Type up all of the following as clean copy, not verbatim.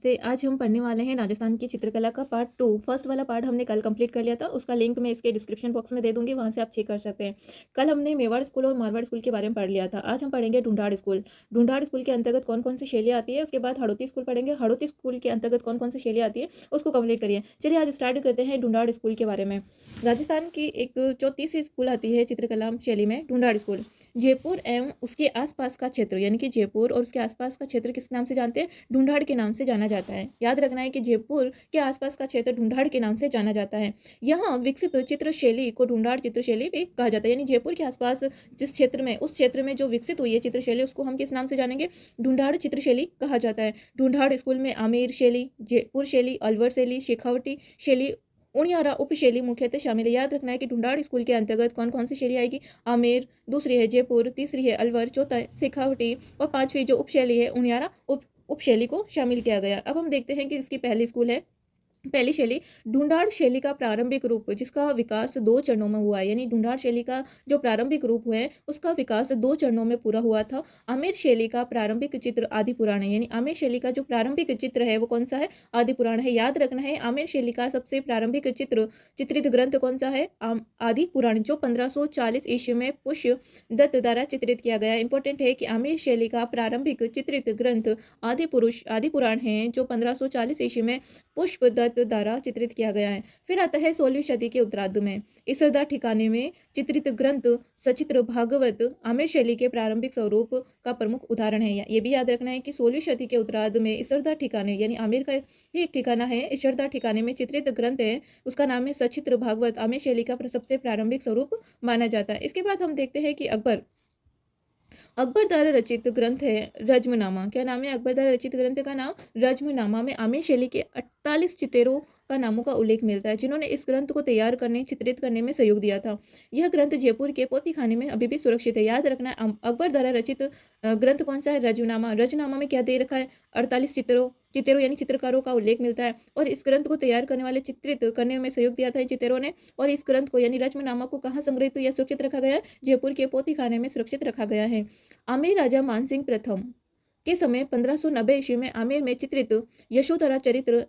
से आज हम पढ़ने वाले हैं राजस्थान की चित्रकला का पार्ट 2। फर्स्ट वाला पार्ट हमने कल कंप्लीट कर लिया था, उसका लिंक मैं इसके डिस्क्रिप्शन बॉक्स में दे दूंगी, वहां से आप चेक कर सकते हैं। कल हमने मेवाड़ स्कूल और मारवाड़ स्कूल के बारे में पढ़ लिया था। आज हम पढ़ेंगे ढूंढाड़ स्कूल। ढूंढाड़ स्कूल के अंतर्गत कौन कौन सी शैलियाँ आती है, उसके बाद हड़ौती स्कूल पढ़ेंगे। हड़ौती स्कूल के अंतर्गत कौन कौन सी शैलियाँ आती है उसको कंप्लीट करिए। चलिए आज स्टार्ट करते हैं ढूंढाड़ स्कूल के बारे में। राजस्थान की एक जो तीसरी स्कूल आती है चित्रकला शैली में, ढूंढाड़ स्कूल। जयपुर एवं उसके आसपास का क्षेत्र, यानी कि जयपुर और उसके आसपास का क्षेत्र किस नाम से जानते हैं? ढूंढाड़ के नाम से जाना जाता है। याद रखना है कि जयपुर के आसपास का क्षेत्र ढूंढाड़ के नाम से जाना जाता है। यहाँ विकसित चित्र शैली को ढूंढाड़ चित्र शैली भी कहा जाता है। यानी जयपुर के आसपास जिस क्षेत्र में, उस क्षेत्र में जो विकसित हुई है चित्र शैली, उसको हम किस नाम से जानेंगे? ढूंढाड़ चित्र शैली कहा जाता है। ढूंढाड़ स्कूल में आमेर शैली, जयपुर शैली, अलवर शैली, शेखावटी शैली, उनियारा उपशैली मुख्यतः शामिल है। याद रखना है कि ढूंढाड़ स्कूल के अंतर्गत कौन कौन सी शैली आएगी? आमेर, दूसरी है जयपुर, तीसरी है अलवर, चौथा है शेखावटी और पांचवी जो उपशैली है उनियारा उपशैली को शामिल किया गया। अब हम देखते हैं कि इसकी पहली स्कूल है, पहली शैली ढूंढाड़ शैली का प्रारंभिक रूप, जिसका विकास दो चरणों में हुआ है। यानी ढूंढाड़ शैली का जो प्रारंभिक रूप है उसका विकास दो चरणों में पूरा हुआ था। आमेर शैली का प्रारंभिक चित्र आदि पुराण है। यानी आमेर शैली का जो प्रारंभिक चित्र है वो कौन सा है? आदि पुराण है। याद रखना है आमेर शैली का सबसे प्रारंभिक चित्रित ग्रंथ कौन सा है? आदि पुराण, जो 1540 ईस्वी में पुष्य दत्त द्वारा चित्रित किया गया। इंपॉर्टेंट है कि आमेर शैली का प्रारंभिक चित्रित ग्रंथ आदि पुराण है, जो 1540 ईस्वी में पुष्प दत्त द्वारा चित्रित किया गया है। फिर आता है 16वीं सदी के उत्तरार्ध में इसरदा ठिकाने में चित्रित ग्रंथ सचित्र भागवत आमेर शैली के प्रारंभिक स्वरूप का प्रमुख उदाहरण है। ये भी याद रखना है कि 16वीं सदी के उत्तरार्ध में इसरदा ठिकाने, यानी आमेर का ही एक ठिकाना है, इसरदा ठिकाने में चित्रित ग्रंथ है, उसका नाम है सचित्र भागवत, आमेर शैली का सबसे प्रारंभिक स्वरूप माना जाता है। इसके बाद हम देखते हैं कि अकबर द्वारा रचित ग्रंथ है रज्मनामा। क्या नाम है अकबर द्वारा रचित ग्रंथ का नाम? रज्मनामा में आमेर शैली के 48 चितेरों का नामों का उल्लेख मिलता है, जिन्होंने इस ग्रंथ को तैयार करने, चित्रित करने में सहयोग दिया था। यह ग्रंथ जयपुर के पोथी खाने में अभी भी सुरक्षित है। याद रखना अकबर द्वारा रचित ग्रंथ कौन सा है? रज्मनामा। रज्मनामा में क्या दे रखा है? 48 चित्रों यानी चित्रकारों का उल्लेख मिलता है, और इस ग्रंथ को तैयार करने वाले, चित्रित करने में सहयोग दिया था इन चित्रों ने। और इस ग्रंथ को यानी रज्मनामा को कहाँ संग्रहित या सुरक्षित रखा गया है? जयपुर के पोथी खाने में सुरक्षित रखा गया है। आमेर राजा मानसिंह प्रथम के समय 1590 ईस्वी में आमेर में चित्रित यशोधरा चरित्र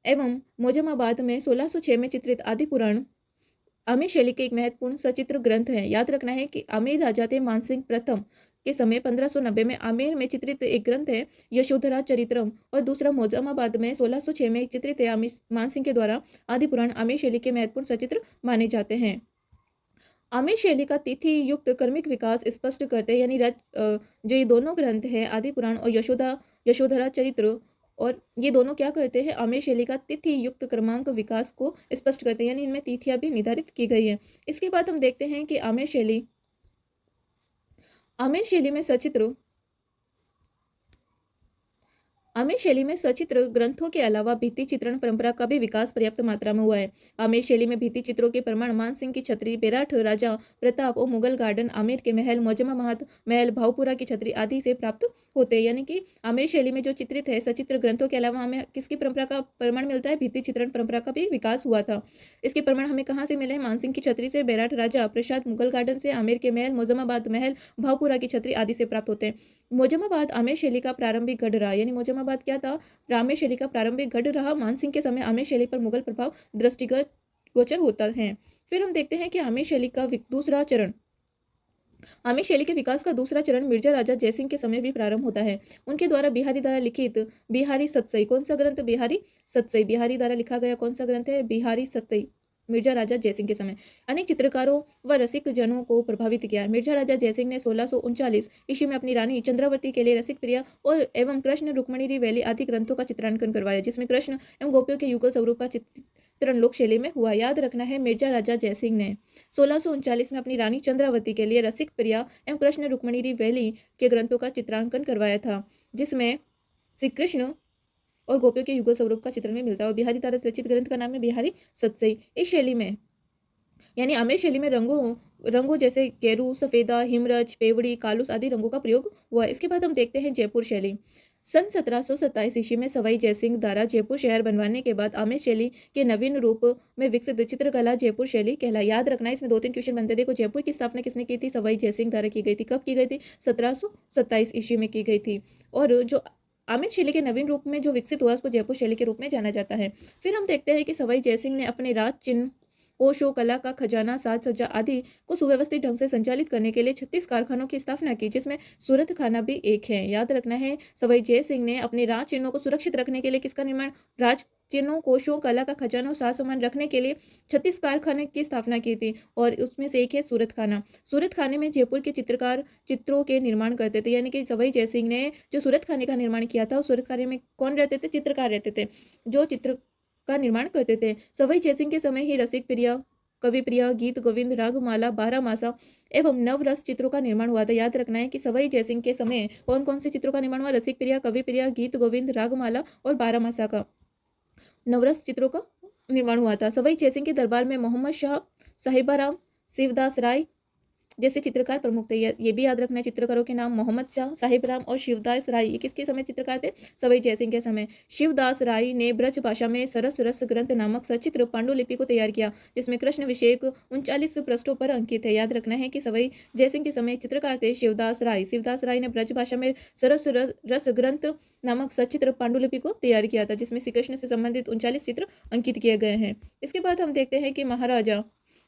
एवं मोजमाबाद में 1606 में चित्रित आदि पुराण आमेर शैली के एक महत्वपूर्ण सचित्र ग्रंथ है। याद रखना है कि आमेर राजा थे मानसिंह प्रथम के समय 1590 में आमेर में चित्रित एक ग्रंथ है यशोधरा चरित्रम, और दूसरा मोजमाबाद में 1606 में चित्रित है मानसिंह के द्वारा आदि पुराण आमेर शैली के महत्वपूर्ण सचित्र माने जाते हैं। आमेर शैली का तिथि युक्त क्रमिक विकास स्पष्ट करते हैं। यानी जो ये दोनों ग्रंथ है आदि पुराण और यशोधरा चरित्र, और ये दोनों क्या करते हैं? आमेर शैली का तिथि युक्त क्रमांक विकास को स्पष्ट करते हैं, यानी इनमें तिथियां भी निर्धारित की गई है। इसके बाद हम देखते हैं कि आमेर शैली में सचित्र आमेर शैली में सचित्र ग्रंथों के अलावा भित्ति चित्रण परंपरा का भी विकास पर्याप्त मात्रा में हुआ है। आमेर शैली में भित्ति चित्रों के प्रमाण मानसिंह की छतरी, बेराठ राजा प्रताप और मुगल गार्डन, आमेर के महल, मोजमाबाद महल, भावपुरा की छतरी आदि से प्राप्त होते हैं। यानी कि आमेर शैली में जो चित्रित है सचित्र ग्रंथों के अलावा हमें किसकी परंपरा का प्रमाण मिलता है? भित्ति चित्रण परंपरा का भी विकास हुआ था। इसके प्रमाण हमें कहाँ से मिले हैं? मानसिंह की छतरी से, बेराठ राजा प्रसाद, मुगल गार्डन से, आमेर के महल, मोजमाबाद महल, भावपुरा की छतरी आदि से प्राप्त होते हैं। मोजमाबाद आमेर शैली का प्रारंभिक गढ़ रहा। यानी मोजमाबाद क्या था? आमेर शैली का प्रारंभिक गढ़ रहा। मानसिंह के समय आमेर शैली पर मुगल प्रभाव दृष्टिगत गोचर होता है। फिर हम देखते हैं कि आमेर शैली का दूसरा चरण, आमेर शैली के विकास का दूसरा चरण मिर्जा राजा जयसिंह के समय भी प्रारंभ होता है। उनके द्वारा बिहारी द्वारा लिखित बिहारी सतसई, कौन सा ग्रंथ? बिहारी सतसई। बिहारी द्वारा लिखा गया कौन सा ग्रंथ है? बिहारी सतसई, मिर्जा राजा जयसिंह के समय अनेक चित्रकारों व रसिक जनों को प्रभावित किया है। मिर्जा राजा जयसिंह ने 1639 ईस्वी में अपनी रानी चंद्रावती के लिए रसिक प्रिया और एवं कृष्ण रुक्मणी वैली आदि ग्रंथों का चित्रांकन करवाया, जिसमें कृष्ण एवं गोपियों के युगल स्वरूप का चित्रण लोक शैली में हुआ। याद रखना है मिर्जा राजा जयसिंह ने 1639 में अपनी रानी चंद्रावती के लिए रसिक प्रिया एवं कृष्ण रुक्मणी वैली के ग्रंथों का चित्रांकन करवाया था, जिसमें श्री कृष्ण और गोपियों के युगल स्वरूप का चित्रण भी मिलता है। और बिहारी द्वारा रचित ग्रंथ का नाम है बिहारी सतसई। इस शैली में, यानी आमेर शैली में रंगों जैसे गेरू, सफेदा, हिमरज, पेवड़ी, कालूस आदि रंगों का प्रयोग हुआ। इसके बाद हम देखते हैं जयपुर शैली। सन 1727 ईस्वी में सवाई जयसिंह द्वारा जयपुर शहर बनवाने के बाद आमेर शैली के नवीन रूप में विकसित चित्रकला जयपुर शैली कहला। याद रखना है, इसमें 2-3 क्वेश्चन बनते। देखो, जयपुर की स्थापना किसने की थी? सवाई जयसिंह द्वारा की गई थी। कब की गई थी? 1727 ईस्वी में की गई थी। और जो आमिर शैली के नवीन रूप में जो विकसित हुआ उसको जयपुर शैली के रूप में जाना जाता है। फिर हम देखते हैं कि सवाई जयसिंह ने अपने राज चिन्ह, कोशों, कला का खजाना, साज सज्जा आदि को सुव्यवस्थित ढंग से संचालित करने के लिए 36 कारखानों की स्थापना की, जिसमें सूरत खाना भी एक है। याद रखना है, सवाई जय सिंह ने अपने राज चिन्हों को सुरक्षित रखने के लिए किसका निर्माण, राज चिन्हों, कोशों, कला का खजाना और साज सामान रखने के लिए 36 कारखाने की स्थापना की थी, और उसमें से एक है सूरत खाना। सूरत खाने में जयपुर के चित्रकार चित्रों के निर्माण करते थे, यानी कि सवाई जय सिंह ने जो सूरत खाने का निर्माण किया था, उस सूरत खाने में कौन रहते थे, चित्रकार रहते थे, जो चित्र का निर्माण करते थे। सवाई जयसिंह के समय ही रसिक प्रिया, कवि प्रिया, गीत गोविंद, रागमाला, बारहमासा एवं नवरस चित्रों का निर्माण हुआ था। याद रखना है कि सवाई जयसिंह के समय कौन कौन से चित्रों का निर्माण हुआ, रसिक प्रिया, कवि प्रिया, गीत गोविंद, रागमाला और बारहमासा का नवरस चित्रों का निर्माण हुआ था। सवाई जयसिंह के दरबार में मोहम्मद शाह, साहिबाराम, शिवदास राय जैसे चित्रकार प्रमुख थे। ये भी याद रखना है, चित्रकारों के नाम मोहम्मद शाह, साहिबराम और शिवदास राय, ये किसके समय चित्रकार थे, सवाई जयसिंह के समय। शिवदास राय ने ब्रज भाषा में सरस रस ग्रंथ नामक सचित्र पांडुलिपि को तैयार किया, जिसमें कृष्ण विषेक 39 पृष्ठों पर अंकित है। याद रखना है कि सवाई जयसिंह के समय चित्रकार थे शिवदास राय। शिवदास राय ने ब्रज भाषा में सरस रस ग्रंथ नामक सचित्र पांडुलिपि को तैयार किया था, जिसमें श्री कृष्ण से संबंधित 39 चित्र अंकित किए गए हैं। इसके बाद हम देखते हैं कि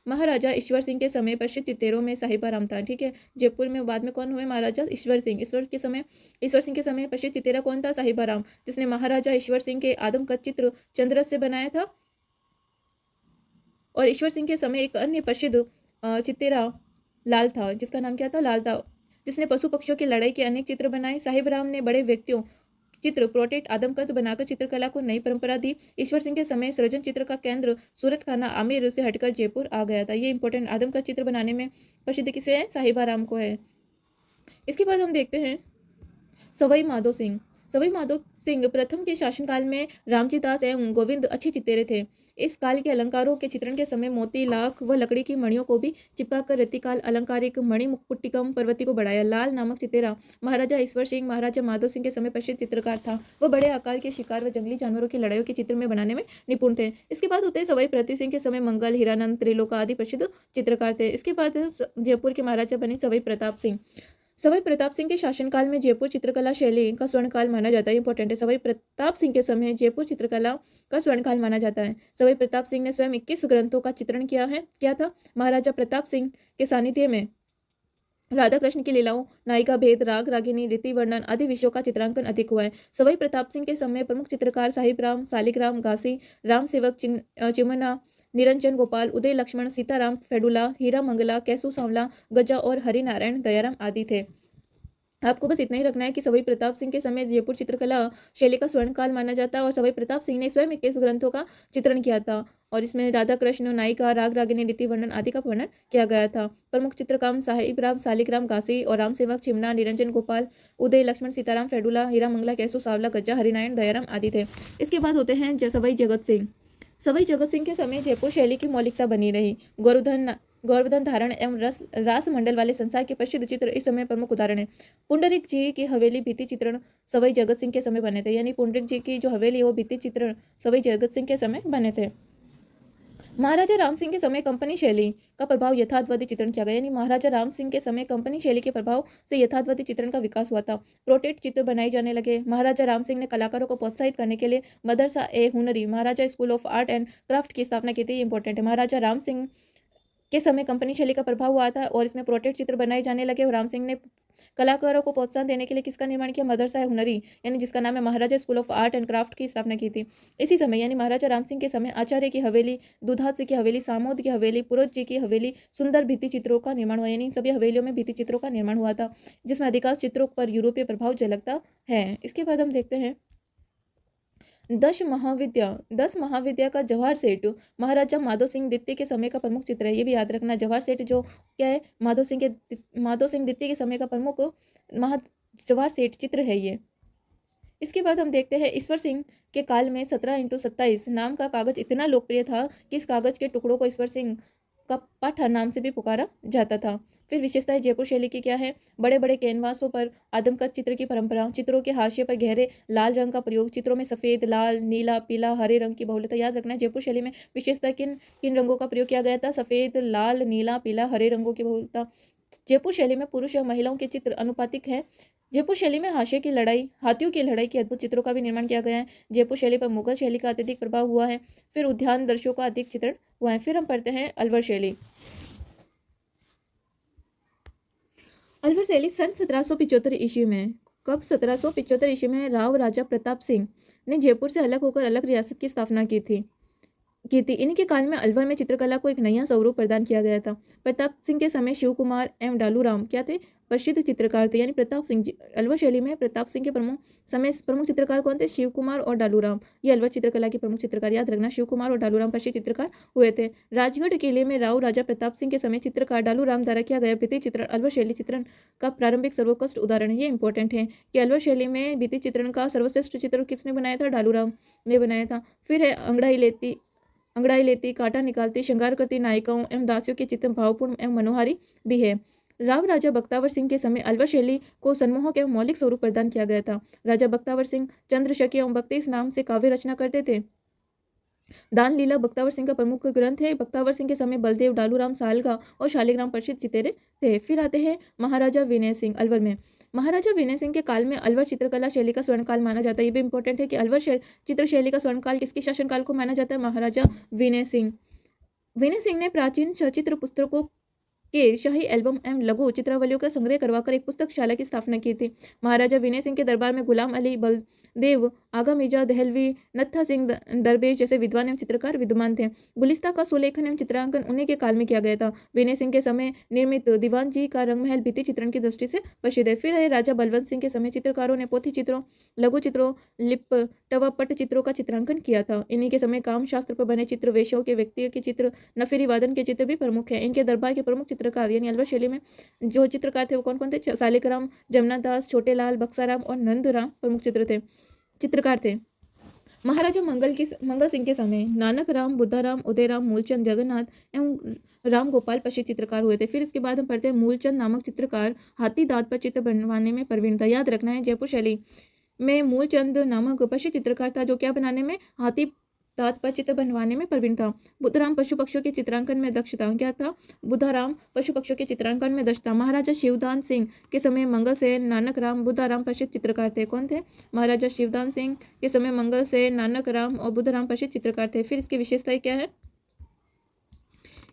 महाराजा ईश्वर सिंह के समय प्रसिद्ध चित्तेरों में साहिबाराम था। ठीक है, जयपुर में बाद में कौन हुए, महाराजा ईश्वर सिंह। ईश्वर सिंह के समय प्रसिद्ध चित्तेरा कौन था, साहिबाराम, जिसने महाराजा ईश्वर सिंह के आदमकद चित्र चंद्रस से बनाया था। और ईश्वर सिंह के समय एक अन्य प्रसिद्ध चित्तेरा लाल था, जिसका नाम क्या था, लाल था, जिसने पशु पक्षियों की लड़ाई के अनेक चित्र बनाए। साहिबराम ने बड़े व्यक्तियों चित्र प्रोटेट आदमकद बनाकर चित्रकला को नई परंपरा दी। ईश्वर सिंह के समय सृजन चित्र का केंद्र सूरत खाना आमेर से हटकर जयपुर आ गया था। ये इंपॉर्टेंट, आदमकद चित्र बनाने में प्रसिद्ध किसे है, साहिबाराम को है। इसके बाद हम देखते हैं सवाई माधो सिंह। सवाई माधो सिंह प्रथम के शासनकाल में रामजी दास एवं गोविंद अच्छे चित्तेरे थे। इस काल के अलंकारों के चित्रण के समय मोती, लाख व लकड़ी की मणियों को भी चिपकाकर रतिकाल अलंकारिक मणि मुकुट्टिकम पर्वती को बढ़ाया। लाल नामक चित्तेरा महाराजा ईश्वर सिंह, महाराजा माधो सिंह के समय प्रसिद्ध चित्रकार था। वह बड़े आकार के शिकार व जंगली जानवरों की लड़ाइयों के चित्र में बनाने में निपुण थे। इसके बाद होते हैं सवाई पृथ्वी सिंह के समय मंगल, हीरानंद, त्रिलोका आदि प्रसिद्ध चित्रकार थे। इसके बाद जयपुर के महाराजा बने सवाई प्रताप सिंह। सवाई प्रताप सिंह के शासनकाल में जयपुर चित्रकला शैली का स्वर्णकाल माना जाता है। इंपॉर्टेंट है, सवाई प्रताप सिंह के समय जयपुर चित्रकला का स्वर्णकाल माना जाता है। सवाई प्रताप सिंह ने स्वयं 21 ग्रंथों का चित्रण क्या था। महाराजा प्रताप सिंह के सानिध्य में राधा कृष्ण की लीलाओं, नायिका भेद, राग रागिनी, रीति वर्णन आदि विषयों का चित्रांकन अधिक हुआ है। सवाई प्रताप सिंह के समय प्रमुख चित्रकार साहिबराम, सालिग्राम, घासी, राम सेवक चिमना, निरंजन गोपाल, उदय लक्ष्मण, सीताराम फेडुला, हीरा मंगला, कैसु सांवला, गजा और हरिनारायण दयाराम आदि थे। आपको बस इतना ही रखना है कि सवाई प्रताप सिंह के समय जयपुर चित्रकला शैली का स्वर्णकाल माना जाता है, और सवाई प्रताप सिंह ने स्वयं 21 ग्रंथों का चित्रण किया था, और इसमें राधा कृष्ण, नायिका, राग रागिनी, रीति वर्णन आदि का वर्णन किया गया था। प्रमुख चित्रकार साहिबराम, सालिग्राम, घासी और राम सेवक चिमना, निरंजन गोपाल, उदय लक्ष्मण, सीताराम फेडुला, हीरा मंगला, कैसु सांवला, गज्जा, हरिनारायण दयाराम आदि थे। इसके बाद होते हैं सवाई जगत सिंह। सवाई जगत सिंह के समय जयपुर शैली की मौलिकता बनी रही। गौरवधन धारण एवं रास मंडल वाले संसार के प्रसिद्ध चित्र इस समय प्रमुख उदाहरण है। पुंडरीक जी की हवेली भित्ति चित्रण सवाई जगत सिंह के समय बने थे, यानी पुंडरीक जी की जो हवेली वो भित्ति चित्रण सवाई जगत सिंह के समय बने थे। महाराजा राम सिंह के समय कंपनी शैली का प्रभाव यथार्थवादी चित्रण किया गया, यानी महाराजा राम सिंह के समय कंपनी शैली के प्रभाव से यथार्थवादी चित्रण का विकास हुआ था। प्रोटेट चित्र बनाए जाने लगे। महाराजा राम सिंह ने कलाकारों को प्रोत्साहित करने के लिए Madrasa e Hunari, Maharaja school of art and craft की स्थापना की थी। इंपॉर्टेंट है, महाराजा राम सिंह के समय कंपनी शैली का प्रभाव हुआ था और इसमें प्रोटेट चित्र बनाए जाने लगे। और राम सिंह ने कलाकारों को प्रोत्साहन देने के लिए किसका निर्माण किया, मदरसा हुनरी, यानी जिसका नाम है Maharaja school of art and craft की स्थापना की थी। इसी समय यानी महाराजा राम सिंह के समय आचार्य की हवेली, दुधात सिंह की हवेली, सामोद की हवेली, पुरोहित जी की हवेली, सुंदर भित्ति चित्रों का निर्माण हुआ, यानी सभी हवेलियों में भित्ति चित्रों का निर्माण हुआ था, जिसमें अधिकांश चित्रों पर यूरोपीय प्रभाव झलकता है। इसके बाद हम देखते हैं 10 महाविद्या का जवाहर सेठ महाराजा माधो सिंह द्वितीय के समय का प्रमुख चित्र है। ये भी याद रखना, जवाहर सेठ जो क्या है, माधो सिंह द्वितीय के समय का प्रमुख जवाहर सेठ चित्र है ये। इसके बाद हम देखते हैं ईश्वर सिंह के काल में 17x27 नाम का कागज इतना लोकप्रिय था कि इस कागज के टुकड़ों को ईश्वर सिंह का पाठा नाम से भी पुकारा जाता था। फिर विशेषताएं जयपुर शैली की क्या है, बड़े बड़े कैनवासों पर आदमकद चित्र की परंपरा, चित्रों के हाशिए पर गहरे लाल रंग का प्रयोग, चित्रों में सफेद, लाल, नीला, पीला, हरे रंग की बहुलता। याद रखना है जयपुर शैली में विशेषता किन किन रंगों का प्रयोग किया गया था, सफेद, लाल, नीला, पीला, हरे रंगों की बहुलता। जयपुर शैली में पुरुष और महिलाओं के चित्र अनुपातिक हैं। जयपुर शैली में हाथियों की लड़ाई के अद्भुत चित्रों का भी निर्माण किया गया है। जयपुर शैली पर मुगल शैली का अत्यधिक प्रभाव हुआ है। फिर उद्यान दृश्यों का अधिक चित्रण हुआ है। फिर हम पढ़ते हैं अलवर शैली। अलवर शैली सन 1775 ईस्वी में, कब 1775 ईस्वी में राव राजा प्रताप सिंह ने जयपुर से अलग होकर अलग रियासत की स्थापना की थी। इन्हीं के काल में अलवर में चित्रकला को एक नया स्वरूप प्रदान किया गया था। प्रताप सिंह के समय शिव कुमार एवं डालूराम क्या थे? प्रसिद्ध चित्रकार थे। यानी प्रताप सिंह अलवर शैली में प्रताप सिंह के प्रमुख चित्रकार कौन थे? शिव कुमार और डालूराम। ये अलवर चित्रकला के प्रमुख चित्रकार, याद रखना, शिव कुमार और डालूराम प्रसिद्ध चित्रकार हुए थे। राजगढ़ किले में राव राजा प्रताप सिंह के समय चित्रकार डालूराम द्वारा किया गया भित्ति चित्रण अलवर शैली चित्रण का प्रारंभिक सर्वोत्कृष्ट उदाहरण है। ये इंपॉर्टेंट है कि अलवर शैली में भित्ति चित्रण का सर्वश्रेष्ठ चित्र किसने बनाया था? डालूराम ने बनाया था। फिर है अंगड़ाई लेती, कांटा निकालती, श्रृंगार करती नायिकाओं एवं दासियों के चित्र भावपूर्ण एवं मनोहारी भी है। राव राजा बख्तावर सिंह के समय अलवर शैली को सम्मोहक एवं मौलिक स्वरूप प्रदान किया गया था। राजा बख्तावर सिंह चंद्रशकी एवं भक्ति इस नाम से काव्य रचना करते थे। दान लीला बख्तावर सिंह का प्रमुख ग्रंथ है। बख्तावर सिंह के समय बलदेव, डालूराम, सालगा और शालिग्राम प्रसिद्ध चितेरे थे। फिर आते हैं महाराजा विनय सिंह अलवर में। महाराजा विनय सिंह के काल में अलवर चित्रकला शैली का स्वर्णकाल माना जाता है। ये भी इंपॉर्टेंट है कि अलवर चित्र शैली का स्वर्णकाल किसके शासनकाल को माना जाता है? महाराजा विनय सिंह। विनय सिंह ने प्राचीन सचित्र पुस्तकों के शाही एल्बम एवं लघु चित्रावलियों का संग्रह करवाकर एक पुस्तकशाला की स्थापना की थी। महाराजा विनय सिंह के दरबार में गुलाम अली, बलदेव, आगा मिर्जा दहलवी, नत्था सिंह दरवेश जैसे विद्वान एवं चित्रकार विद्यमान थे। गुलिस्ता का सुलेखन एवं चित्रांकन उन्हीं के काल में किया गया था। विनय सिंह के समय निर्मित दीवान जी का रंगमहल भित्ति चित्रण की दृष्टि से प्रसिद्ध है। फिर है राजा बलवंत सिंह के समय चित्रकारों ने पोथी चित्रों, लघु चित्रों, लिप टवा पट चित्रों का चित्रांकन किया था। इन्हीं के समय काम शास्त्र पर बने चित्र, वेश्याओं के व्यक्तियों के चित्र, नफीरी वादन के चित्र भी प्रमुख है। इनके दरबार के प्रमुख चित्रकार यानी अलवर शैली में जो चित्रकार थे वो कौन कौन थे? सालिकराम, जमुनादास, छोटेलाल, बक्साराम और नंदराम प्रमुख चित्रकार थे। महाराजा मंगल सिंह के समय नानक राम, बुद्धाराम, उदयराम, मूलचंद, जगन्नाथ एवं राम गोपाल प्रसिद्ध चित्रकार हुए थे। फिर इसके बाद हम पढ़ते हैं मूलचंद नामक चित्रकार हाथी दांत पर चित्र बनवाने में प्रवीण था। याद रखना है जयपुर शैली में मूलचंद नामक प्रसिद्ध चित्रकार था जो क्या बनाने में? हाथी दांत पर चित्र बनवाने में प्रवीण था। बुद्धराम पशु पक्षियों के चित्रांकन में दक्ष था। क्या था? बुद्धाराम पशु पक्षियों के चित्रांकन में दक्ष था। महाराजा शिवदान सिंह के समय मंगल सेन, नानक राम, बुद्धाराम प्रसिद्ध चित्रकार थे। कौन थे? महाराजा शिवदान सिंह के समय मंगल सेन, नानक राम और बुद्धाराम प्रसिद्ध चित्रकार थे। फिर इसकी विशेषताएं क्या है?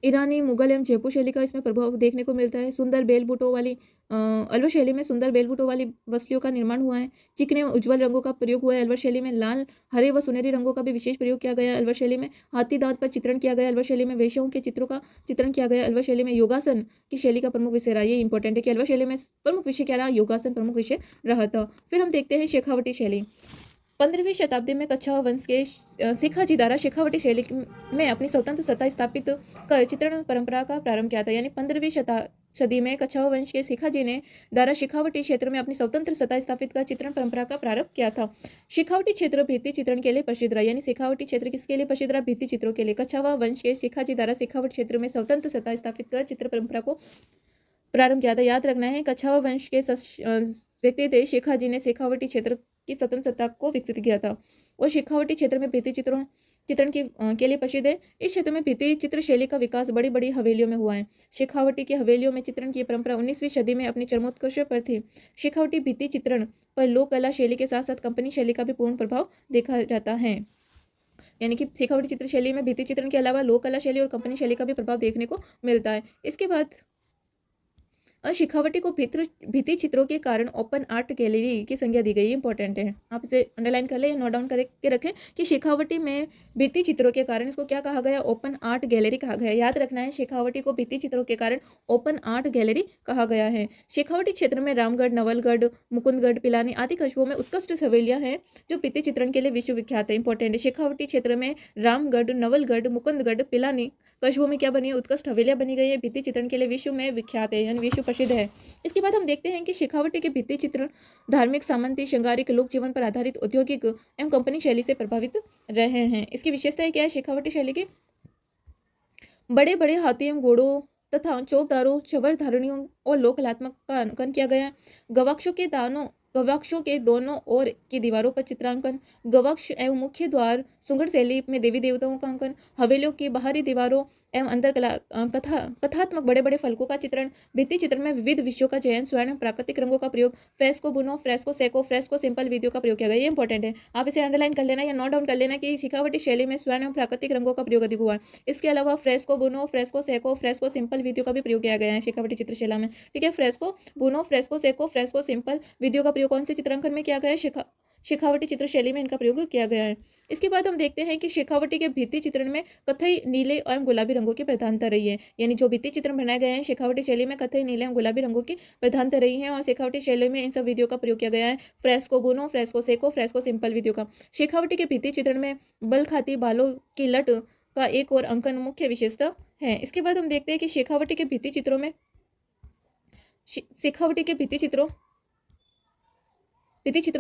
ईरानी, मुगल एवं जयपुर शैली का इसमें प्रभाव देखने को मिलता है। सुंदर बेलबूटों वाली अलवर शैली में सुंदर बेलबूटों वाली वस्तुओं का निर्माण हुआ है। चिकने व उज्ज्वल रंगों का प्रयोग हुआ है। अलवर शैली में लाल, हरे व सुनहरी रंगों का भी विशेष प्रयोग किया गया है। अलवर शैली में हाथी दांत पर चित्रण किया गया। अलवर शैली में वेश्याओं के चित्रों का चित्रण किया गया। अलवर शैली में योगासन की शैली का प्रमुख विषय रहा। ये इंपॉर्टेंट है कि अलवर शैली में प्रमुख विषय क्या रहा? योगासन प्रमुख विषय रहा था। फिर हम देखते हैं शेखावटी शैली। 15वीं शताब्दी में कच्छावा वंश के शिखाजी द्वारा शेखावटी शैली में अपनी स्वतंत्र सत्ता स्थापित कर चित्रण परंपरा का प्रारंभ किया था। यानी 15वीं सदी में कच्छावा वंश के शिखाजी ने द्वारा शेखावटी क्षेत्र में अपनी स्वतंत्र सत्ता स्थापित कर चित्रण परंपरा का प्रारंभ किया था। शेखावटी क्षेत्र भित्ति चित्रण के लिए प्रसिद्ध रहा। यानी शेखावटी क्षेत्र किसके लिए प्रसिद्ध रहा? भित्ति चित्रों के लिए। कच्छावा वंश के शिखाजी द्वारा शेखावटी क्षेत्र में स्वतंत्र सत्ता स्थापित कर चित्र परंपरा को प्रारंभ किया था। याद रखना है कच्छावा वंश के व्यक्ति थे शेखाजी ने शेखावटी क्षेत्र की स्वतंत्र सत्ता को विकसित किया था और शेखावटी क्षेत्र में भित्ति चित्रण के लिए प्रसिद्ध है। इस क्षेत्र में भित्ति चित्र शैली का विकास बड़ी बड़ी हवेलियों में हुआ है। शेखावटी की हवेलियों में चित्रण की परंपरा 19वीं सदी में अपनी चरमोत्कर्ष पर थी। शेखावटी भित्ति चित्रण पर लोक कला शैली के साथ साथ कंपनी शैली का भी पूर्ण प्रभाव देखा जाता है। यानी कि शेखावटी चित्र शैली में भित्ति चित्रण के अलावा लोक कला शैली और कंपनी शैली का भी प्रभाव देखने को मिलता है। इसके बाद शेखावटी को भित्ति चित्रों के कारण ओपन आर्ट गैलरी की संज्ञा दी गई। इंपॉर्टेंट है, आप इसे अंडरलाइन कर ले या नोट डाउन करके रखें कि शेखावटी में भित्ति चित्रों के कारण इसको क्या कहा गया? ओपन आर्ट गैलरी कहा गया। याद रखना है शेखावटी को भित्ति चित्रों के कारण ओपन आर्ट गैलरी कहा गया है। शेखावटी क्षेत्र में रामगढ़, नवलगढ़, मुकुंदगढ़, पिलानी आदि कस्बों में उत्कृष्ट हवेलियां हैं जो भित्ति चित्रण के लिए विश्वविख्यात है। इंपॉर्टेंट है, शेखावटी क्षेत्र में रामगढ़, नवलगढ़, मुकुंदगढ़, पिलानी कस्बों में क्या बनी है? उत्कृष्ट हवेलियां बनी गई है, भित्ति चित्रण के लिए विश्व में विख्यात है, यानी विश्व प्रसिद्ध है। इसके बाद हम देखते हैं कि शेखावटी के भित्ति चित्रण धार्मिक, सामंती, श्रृंगारिक, लोक जीवन पर आधारित, औद्योगिक एवं कंपनी शैली से प्रभावित रहे हैं। इसकी विशेषताएं क्या है शेखावटी शैली की? बड़े बड़े हाथी एवं घोड़ों तथा चौबदारों, चवर धारणियों और लोक कलात्मक का अंकन किया गया। गवाक्षों के गवाक्षों के दोनों ओर की दीवारों पर चित्रांकन, गवाक्ष एवं मुख्य द्वार सुंगड़ शैली में देवी देवताओं का अंकन, हवेलियों की बाहरी दीवारों एवं अंदर कथात्मक बड़े बड़े फलकों का चित्रण, भित्ति चित्र में विविध विषयों का चयन, स्वर्ण प्राकृतिक रंगों का प्रयोग, फ्रेस्को बुनो, फ्रेस्को सेको, फ्रेस्को सिंपल विधियों का प्रयोग किया गया। ये इंपॉर्टेंट है, आप इसे अंडरलाइन कर लेना या नोट डाउन कर लेना कि शेखावटी शैली में स्वर्ण एवं प्राकृतिक रंगों का प्रयोग अधिक हुआ है। इसके अलावा फ्रेस्को बुनो, फ्रेस्को सेको, फ्रेस्को सिंपल विधियों का भी प्रयोग किया गया है शेखावटी चित्रशैला में। ठीक है, फ्रेस्को बुनो, फ्रेस्को सेको, फ्रेस्को सिंपल विधियों का प्रयोग कौन से चित्रांकन में किया गया है? शेखावटी चित्रशैली में इनका प्रयोग किया गया है। इसके बाद हम देखते हैं कि शेखावटी के भित्ति चित्रण में कथई, नीले एवं गुलाबी रंगों की प्रधानता रही है। यानी जो भित्ति चित्रण बनाए गए हैं शेखावटी शैली में कथई, नीले एवं गुलाबी रंगों की प्रधानता रही है और शेखावटी शैली में इन सब विधियों का प्रयोग किया गया है। फ्रेस्को बुनो, फ्रेस्को सेको, फ्रेस्को सिंपल विधियों का। शेखावटी के भित्ति चित्रण में बल खाती बालों की लट का एक और अंकन मुख्य विशेषता है। इसके बाद हम देखते हैं कि शेखावटी के भित्ति चित्रों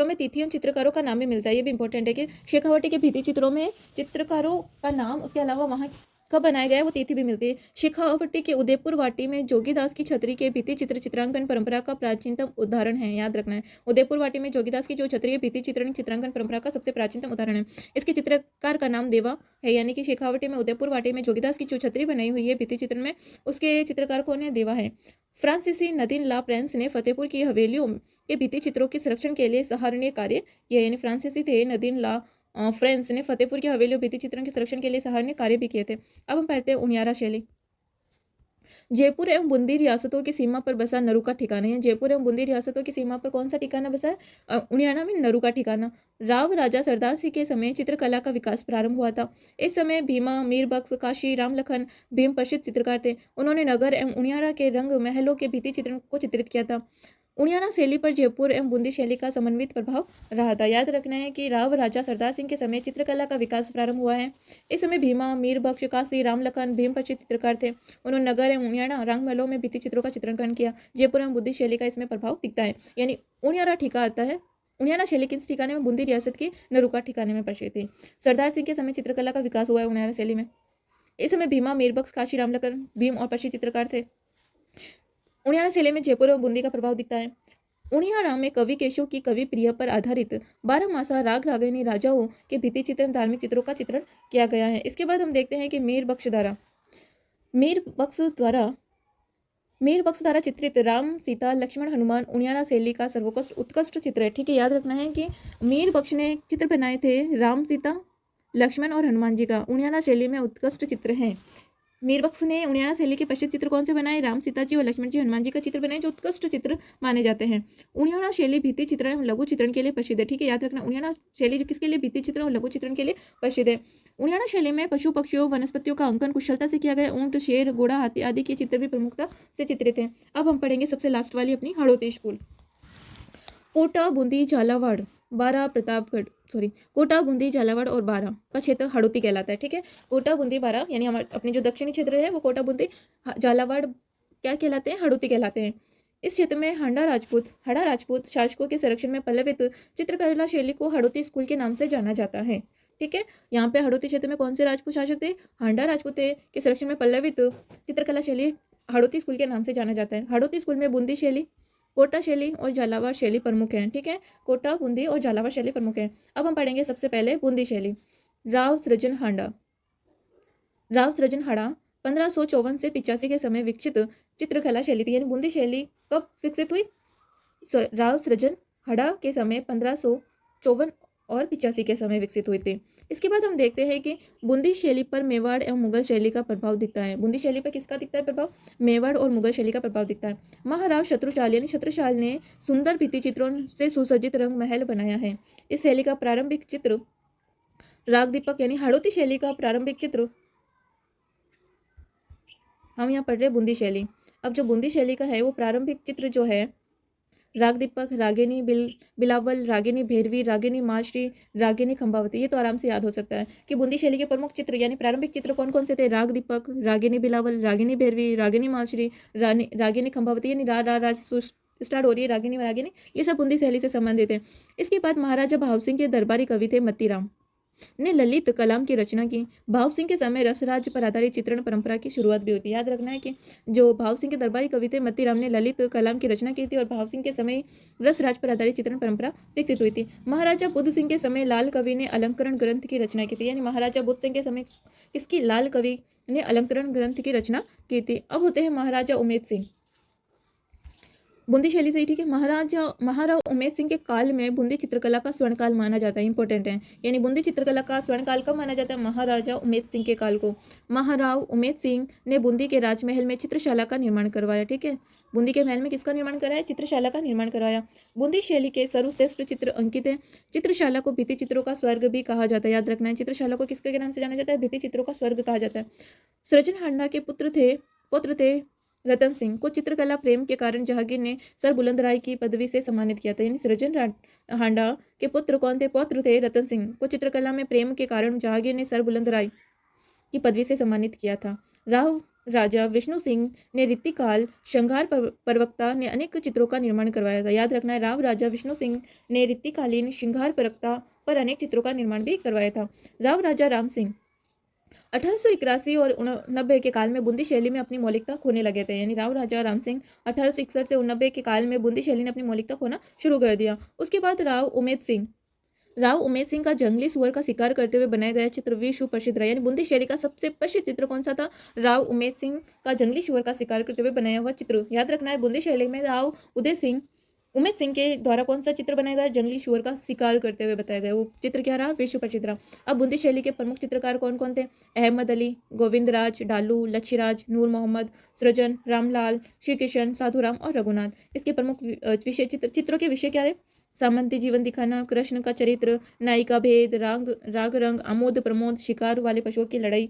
में तिथियों चित्रकारों का नाम भी मिलता है। ये भी इंपॉर्टेंट है कि शेखावटी के भित्ति चित्रों में चित्रकारों का नाम, उसके अलावा वहाँ कब बनाया गया है वो तिथि भी मिलती है। शेखावटी के उदयपुर वाटी में जोगीदास की छतरी के भित्ति चित्र चित्रांकन परंपरा का प्राचीनतम उदाहरण है, याद रखना है। उदयपुर वाटी में जोगीदास की जो छतरी है भित्ति चित्रण चित्रांकन परंपरा का सबसे प्राचीनतम उदाहरण है। इसके चित्रकार का नाम देवा है, यानी कि शेखावटी में उदयपुर वाटी में जोगीदास की जो छतरी बनाई हुई है भित्ति चित्रण में, उसके चित्रकार कौन है? देवा है। फ्रांसीसी नदीन ला प्रेंस ने फतेहपुर की हवेलियों के भित्ति चित्रों के संरक्षण के लिए सराहनीय कार्य किया। यानी फ्रांसीसी थे नदीन ला फ्रेंस ने फतेहपुर की हवेलियों भित्ति चित्रण के संरक्षण के लिए सराहनीय कार्य भी किए थे। अब हम पढ़ते हैं उनियारा शैली। जयपुर एवं बूंदी रियासतों की सीमा पर बसा नरू का ठिकाना है। जयपुर एवं बूंदी रियासतों की सीमा पर कौन सा ठिकाना बसा है? उनियारा में नरू का ठिकाना। राव राजा सरदार सिंह के समय चित्रकला का विकास प्रारंभ हुआ था। इस समय भीमा, मीरबख्श, काशी राम लखन भीम प्रसिद्ध चित्रकार थे। उन्होंने नगर एवं उनियारा के रंग महलों के भित्ति चित्रण को चित्रित किया था। उनियारा शैली पर जयपुर एवं बूंदी शैली का समन्वित प्रभाव रहा था। याद रखना है कि राव राजा सरदार सिंह के समय चित्रकला का विकास प्रारंभ हुआ है। इस समय भीमा, मीरबख्श, काशी राम लखन भीम प्रसिद्ध चित्रकार थे। उन्होंने नगर एवं उनियारा रंगमहलों में भित्ति चित्रों का चित्रण किया। जयपुर एवं बूंदी शैली का इसमें प्रभाव दिखता है। यानी उनियारा ठिका आता है। उनियारा शैली किस ठिकाने में? बूंदी रियासत की नरूका ठिकाने में प्रसिद्ध थी। सरदार सिंह के समय चित्रकला का विकास हुआ है उनियारा शैली में। इस समय भीमा, मीरबख्श, काशी राम लखन भीम और प्रसिद्ध चित्रकार थे। उनियारा शैली में जयपुर और बूंदी का प्रभाव दिखता है। उनियारा में कवि केशव की कवि प्रिय पर आधारित 12 मासा राग रागिनी राजाओं के भित्ति चित्रण, धार्मिक चित्रों का चित्रण किया गया है। इसके बाद हम देखते हैं कि मीरबख्श द्वारा चित्रित राम, सीता, लक्ष्मण, हनुमान उनियारा शैली का सर्वोत्कृष्ट उत्कृष्ट चित्र है। ठीक है, याद रखना है कि मीरबख्श ने चित्र बनाए थे राम, सीता, लक्ष्मण और हनुमान जी का। उनियारा शैली में उत्कृष्ट चित्र हैं। मीरबख्श ने उनियारा शैली के प्रसिद्ध चित्र कौन से बनाए? राम, सीता जी और लक्ष्मण जी, हनुमान जी का चित्र बनाए जो उत्कृष्ट चित्र माने जाते हैं। उनियारा शैली भित्ति चित्रण एवं लघु चित्रण के लिए प्रसिद्ध है। ठीक है, याद रखना उनियारा शैली किसके लिए? भित्ति चित्रण और लघु चित्रण के लिए प्रसिद्ध है। उनियारा शैली में पशु पक्षियों वनस्पतियों का अंकन कुशलता से किया गया। ऊंट, शेर, घोड़ा, हाथी आदि के चित्र भी प्रमुखता से चित्रित हैं। अब हम पढ़ेंगे सबसे लास्ट वाली अपनी हड़ौती स्कूल। कोटा, बूंदी, झालावाड़, बारा, कोटा, बूंदी, झालावाड़ और बारा का क्षेत्र हड़ौती कहलाता है। ठीक है, कोटा, बूंदी, बारा यानी हमारे अपने जो दक्षिणी क्षेत्र है वो कोटा, बूंदी, झालावाड़ क्या कहलाते हैं? हड़ौती कहलाते हैं। इस क्षेत्र में हड़ा राजपूत शासकों के संरक्षण में पल्लवित चित्रकला शैली को हड़ौती स्कूल के नाम से जाना जाता है। ठीक है, यहाँ पे हड़ौती क्षेत्र में कौन से राजपूत शासक थे? हड़ा राजपूत के संरक्षण में पल्लवित चित्रकला शैली हड़ौती स्कूल के नाम से जाना जाता है। हड़ौती स्कूल में बूंदी शैली, कोटा शैली और झालावाड़ शैली प्रमुख हैं। ठीक है, कोटा, बूंदी और झालावाड़ शैली प्रमुख हैं। अब हम पढ़ेंगे सबसे पहले बूंदी शैली। राव सृजन हड़ा 1554 से 85 के समय विकसित चित्रकला शैली थी। यानी बूंदी शैली कब विकसित हुई? राव सृजन हड़ा के समय 1554 और 85 के समय विकसित हुई थी। इसके बाद हम देखते हैं कि बूंदी शैली पर मेवाड़ एवं मुगल शैली का प्रभाव दिखता है। बूंदी शैली पर किसका दिखता है प्रभाव? मेवाड़ और मुगल शैली का प्रभाव दिखता है। महाराव छत्रसाल ने सुंदर भित्ति चित्रों से सुसज्जित रंग महल बनाया है। इस शैली का प्रारंभिक चित्र राग दीपक यानी हड़ौती शैली का प्रारंभिक चित्र हम यहाँ पढ़ रहे हैं बूंदी शैली। अब जो बूंदी शैली का है वो प्रारंभिक चित्र जो है राग दीपक, रागिनी बिलावल, रागिनी भैरवी, रागिनी माश्री, रागिनी खंबावती, ये तो आराम से याद हो सकता है कि बूंदी शैली के प्रमुख चित्र यानी प्रारंभिक चित्र कौन कौन से थे? राग दीपक, रागिनी बिलावल, रागिनी भैरवी, रागिनी माश्री, रागिनी खंबावती यानी रा स्टार्ट हो रही है रागिनी, ये सब बूंदी शैली से संबंधित है। इसके बाद महाराजा भाव सिंह के दरबारी कवि थे मतीराम। ने ललित कलाम की रचना की। भाव सिंह के समय रसराज पर आधारित चित्रण परंपरा की शुरुआत भी होती है। याद रखना है कि जो भाव सिंह के दरबारी कवि थे मत्तीराम ने ललित कलाम की रचना की थी और भाव सिंह के समय रसराज पर आधारित चित्रण परंपरा विकसित हुई थी। महाराजा बुद्ध सिंह के समय लाल कवि ने अलंकरण ग्रंथ की रचना की थी। यानी महाराजा बुद्ध सिंह के समय किसकी, लाल कवि ने अलंकरण ग्रंथ की रचना की थी। अब होते हैं महाराजा उमेद सिंह, बूंदी शैली से ही, ठीक है। महाराव उमेद सिंह के काल में बूंदी चित्रकला का स्वर्णकाल माना जाता है। इंपॉर्टेंट है, यानी बूंदी चित्रकला का स्वर्णकाल कब माना जाता है, महाराजा उमेद सिंह के काल को। महाराव उमेद सिंह ने बूंदी के राजमहल में चित्रशाला का निर्माण करवाया, ठीक है। बूंदी के महल में किसका निर्माण कराया, चित्रशाला का निर्माण करवाया। बूंदी शैली के सर्वश्रेष्ठ चित्र अंकित है। चित्रशाला को भित्ति चित्रों का स्वर्ग भी कहा जाता है। याद रखना है, चित्रशाला को किसके नाम से जाना जाता है, भित्ति चित्रों का स्वर्ग कहा जाता है। सृजन हांडा के पुत्र थे रतन सिंह को चित्रकला प्रेम के कारण जहांगीर ने सर बुलंद राय की पदवी से सम्मानित किया था। यानी सृजन हांडा के पुत्र कौन थे, पौत्र थे रतन सिंह को चित्रकला में प्रेम के कारण जहांगीर ने सर बुलंद राय की पदवी से सम्मानित किया था। राव राजा विष्णु सिंह ने ऋतिकाल श्रृंगार प्रवक्ता ने अनेक चित्रों का निर्माण करवाया था। याद रखना है, राव राजा विष्णु सिंह ने ऋतिकालीन श्रृंगार प्रवक्ता पर अनेक चित्रों का निर्माण भी करवाया था। राव राजा राम सिंह 1881 और 89 के काल में बूंदी शैली में अपनी मौलिकता खोने लगे थे। यानी राव राजा राम सिंह 1861 से 89 के काल में बूंदी शैली ने अपनी मौलिकता खोना शुरू कर दिया। उसके बाद राव उमेद सिंह का जंगली सुअर का शिकार करते हुए बनाया गया चित्र विश्व प्रसिद्ध रहा। यानी बूंदी शैली का सबसे प्रसिद्ध चित्र कौन सा था, राव उमेद सिंह का जंगली सुअर का शिकार करते हुए बनाया हुआ चित्र। याद रखना है, बूंदी शैली में राव उमेद सिंह के द्वारा कौन सा चित्र बनाया गया, जंगली सुअर का शिकार करते हुए बताया गया। वो चित्र क्या रहा, विश्व प्रसिद्ध रहा। अब बूंदी शैली के प्रमुख चित्रकार कौन कौन थे, अहमद अली, गोविंदराज, डालू, लच्छीराज, नूर मोहम्मद, सृजन, रामलाल, श्री किशन, साधुराम और रघुनाथ। इसके प्रमुख विषय चित्रों के विषय क्या है, सामंती जीवन दिखाना, कृष्ण का चरित्र, नायिका भेद, राग रंग, आमोद प्रमोद, शिकार वाले पशुओं की लड़ाई।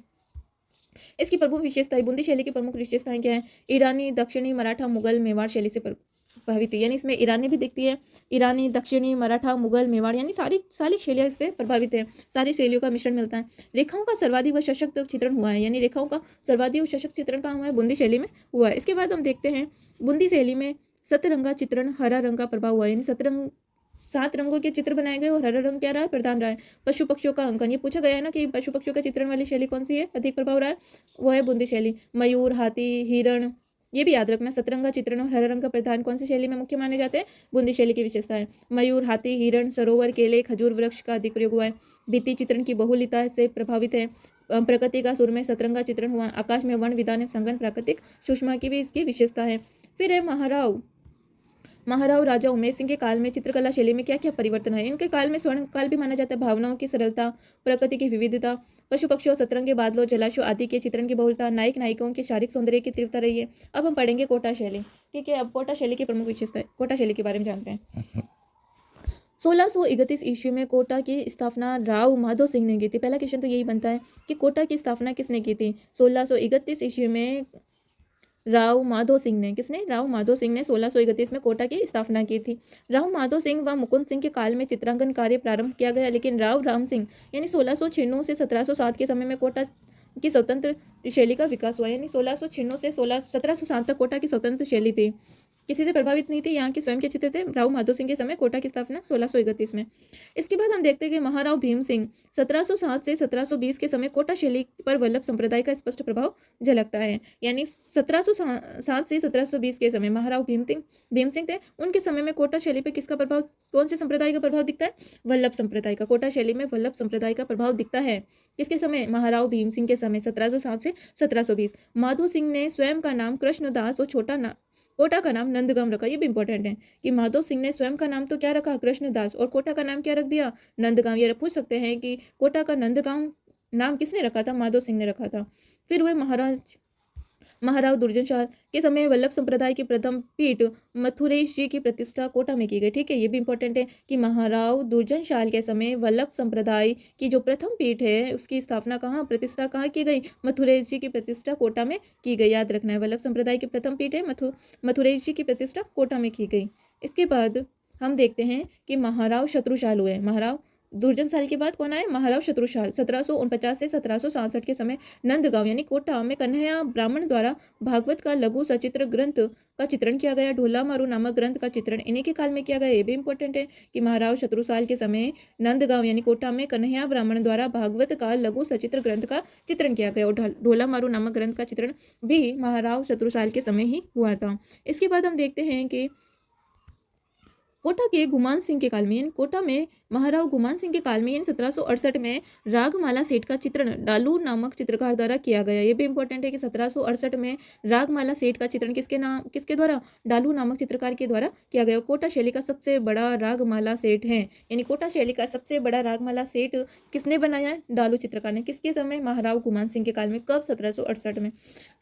इसकी प्रमुख विशेषताएं, बूंदी शैली की प्रमुख विशेषताएं क्या है, ईरानी, दक्षिणी, मराठा, मुगल, मेवाड़ शैली से प्रभावित है। यानी इसमें ईरानी भी दिखती है, ईरानी, दक्षिणी, मराठा, मुगल, मेवाड़, यानी सारी शैलियाँ इस पर प्रभावित है। सारी शैलियों का मिश्रण मिलता है। रेखाओं का सर्वाधिक व सशक्त चित्रण हुआ है। यानी रेखाओं का सर्वाधिक व सशक्त चित्रण कहाँ हुआ है, बूंदी शैली में हुआ है। इसके बाद हम देखते हैं बूंदी शैली में सतरंगा चित्रण, हरा रंग का प्रभाव हुआ है। यानी 7 रंगों के चित्र बनाए गए और हरा रंग क्या रहा है, प्रधान रहा है। पशु पक्षियों का अंकन, ये पूछा गया है ना कि पशु पक्षियों का चित्रण वाली शैली कौन सी है, अधिक प्रभाव रहा है, वो है बूंदी शैली। मयूर, हाथी, हिरण, ये भी याद रखना। सतरंगा चित्रण और हरा रंग का प्रधान कौन सी शैली में मुख्य माने जाते हैं, बूंदी शैली की विशेषता है। मयूर, हाथी, हिरण, सरोवर, केले, खजूर वृक्ष का अधिक प्रयोग हुआ है। भित्ति चित्रण की बहुलता से प्रभावित है। प्रकृति का सुर में सतरंगा चित्रण हुआ। आकाश में वर्ण विधान संगन प्राकृतिक सुषमा की भी इसकी विशेषता है। फिर है महाराव राजा उमेद सिंह के काल में चित्रकला शैली में क्या क्या परिवर्तन है। इनके काल में स्वर्ण काल भी माना जाता है। भावनाओं की सरलता, प्रकृति की विविधता, पशु पक्षियों, सतरंगे, बादलों, जलाशयों आदि के चित्रण की बहुलता, नायक नायिकाओं के शारीरिक सौंदर्य की तीव्रता रही है। अब हम पढ़ेंगे कोटा शैली, ठीक है। अब कोटा शैली की प्रमुख विशेषता, कोटा शैली के बारे में जानते हैं। 1631 ईस्वी में कोटा की स्थापना राव माधो सिंह ने की थी। पहला क्वेश्चन तो यही बनता है कि कोटा की स्थापना किसने की थी। 1631 ईस्वी में राव माधो सिंह ने 1631 में कोटा की स्थापना की थी। राव माधो सिंह व मुकुंद सिंह के काल में चित्रांकन कार्य प्रारंभ किया गया, लेकिन राव राम सिंह यानी 1696 से 1707 के समय में कोटा की स्वतंत्र शैली का विकास हुआ। यानी 1696 से 1707 तक कोटा की स्वतंत्र शैली थी, किसी से प्रभावित नहीं थी। यहाँ के स्वयं के चित्र थे। राव माधो सिंह के समय कोटा की स्थापना 1631 में। इसके बाद हम देखते हैं कि महाराव भीम सिंह 1707 से 1720 के समय कोटा शैली पर वल्लभ संप्रदाय का स्पष्ट प्रभाव झलकता है। यानी 1707 से 1720 के समय महाराव भीम सिंह थे। उनके समय में कोटा शैली पर किसका प्रभाव, कौन से संप्रदाय का प्रभाव दिखता है, वल्लभ संप्रदाय का। कोटा शैली में वल्लभ संप्रदाय का प्रभाव दिखता है। किसके समय, महाराव भीम सिंह के समय 1707 से 1720। माधो सिंह ने स्वयं का नाम कृष्णदास और कोटा का नाम नंदगाम रखा। ये भी इंपॉर्टेंट है कि माधो सिंह ने स्वयं का नाम तो क्या रखा, कृष्णदास, और कोटा का नाम क्या रख दिया, नंदगाम। ये पूछ सकते हैं कि कोटा का नंदगाम नाम किसने रखा था, माधो सिंह ने रखा था। फिर हुए महाराव दुर्जनशाल के समय वल्लभ संप्रदाय की प्रथम पीठ मथुरेश जी की प्रतिष्ठा कोटा में की गई, ठीक है। ये भी इंपॉर्टेंट है कि महाराव दुर्जनशाल के समय वल्लभ संप्रदाय की जो प्रथम पीठ है उसकी स्थापना प्रतिष्ठा कहाँ की गई, मथुरेश जी की प्रतिष्ठा कोटा में की गई। याद रखना है, वल्लभ संप्रदाय की प्रथम पीठ है मथुरेश जी की प्रतिष्ठा कोटा में की गई। इसके बाद हम देखते हैं कि महाराव शत्रुशाल हुए। महाराव दुर्जन साल के बाद कौन आए? महाराव शत्रुशाल। 1749 से 1766 के समय नंदगांव यानी कोटा में कन्हैया ब्राह्मण द्वारा भागवत का लघु सचित्र ग्रंथ का चित्रण किया गया। ढोला मारू नामक ग्रंथ का चित्रण इन्हीं के काल में किया गया। ये भी इंपॉर्टेंट है कि महाराव शत्रुसाल के समय नंदगांव यानी कोटा में कन्हैया ब्राह्मण द्वारा भागवत का लघु सचित्र ग्रंथ का चित्रण किया गया। और ढोला मारू नामक ग्रंथ का चित्रण भी महाराव शत्रुसाल के समय ही हुआ था। इसके बाद हम देखते हैं कि कोटा के गुमान सिंह के काल में यानी कोटा में महाराव गुमान सिंह के काल में यानी 1768 में रागमाला सेठ का चित्रण डालू नामक चित्रकार द्वारा किया गया। ये भी इंपॉर्टेंट है कि 1768 में रागमाला सेठ का चित्रण किसके द्वारा? डालू नामक चित्रकार के द्वारा किया गया। कोटा शैली का सबसे बड़ा रागमाला सेठ है, यानी कोटा शैली का सबसे बड़ा रागमाला सेठ किसने बनाया है? डालू चित्रकार ने। किसके समय? महाराव गुमान सिंह के काल में। कब? 1768 में।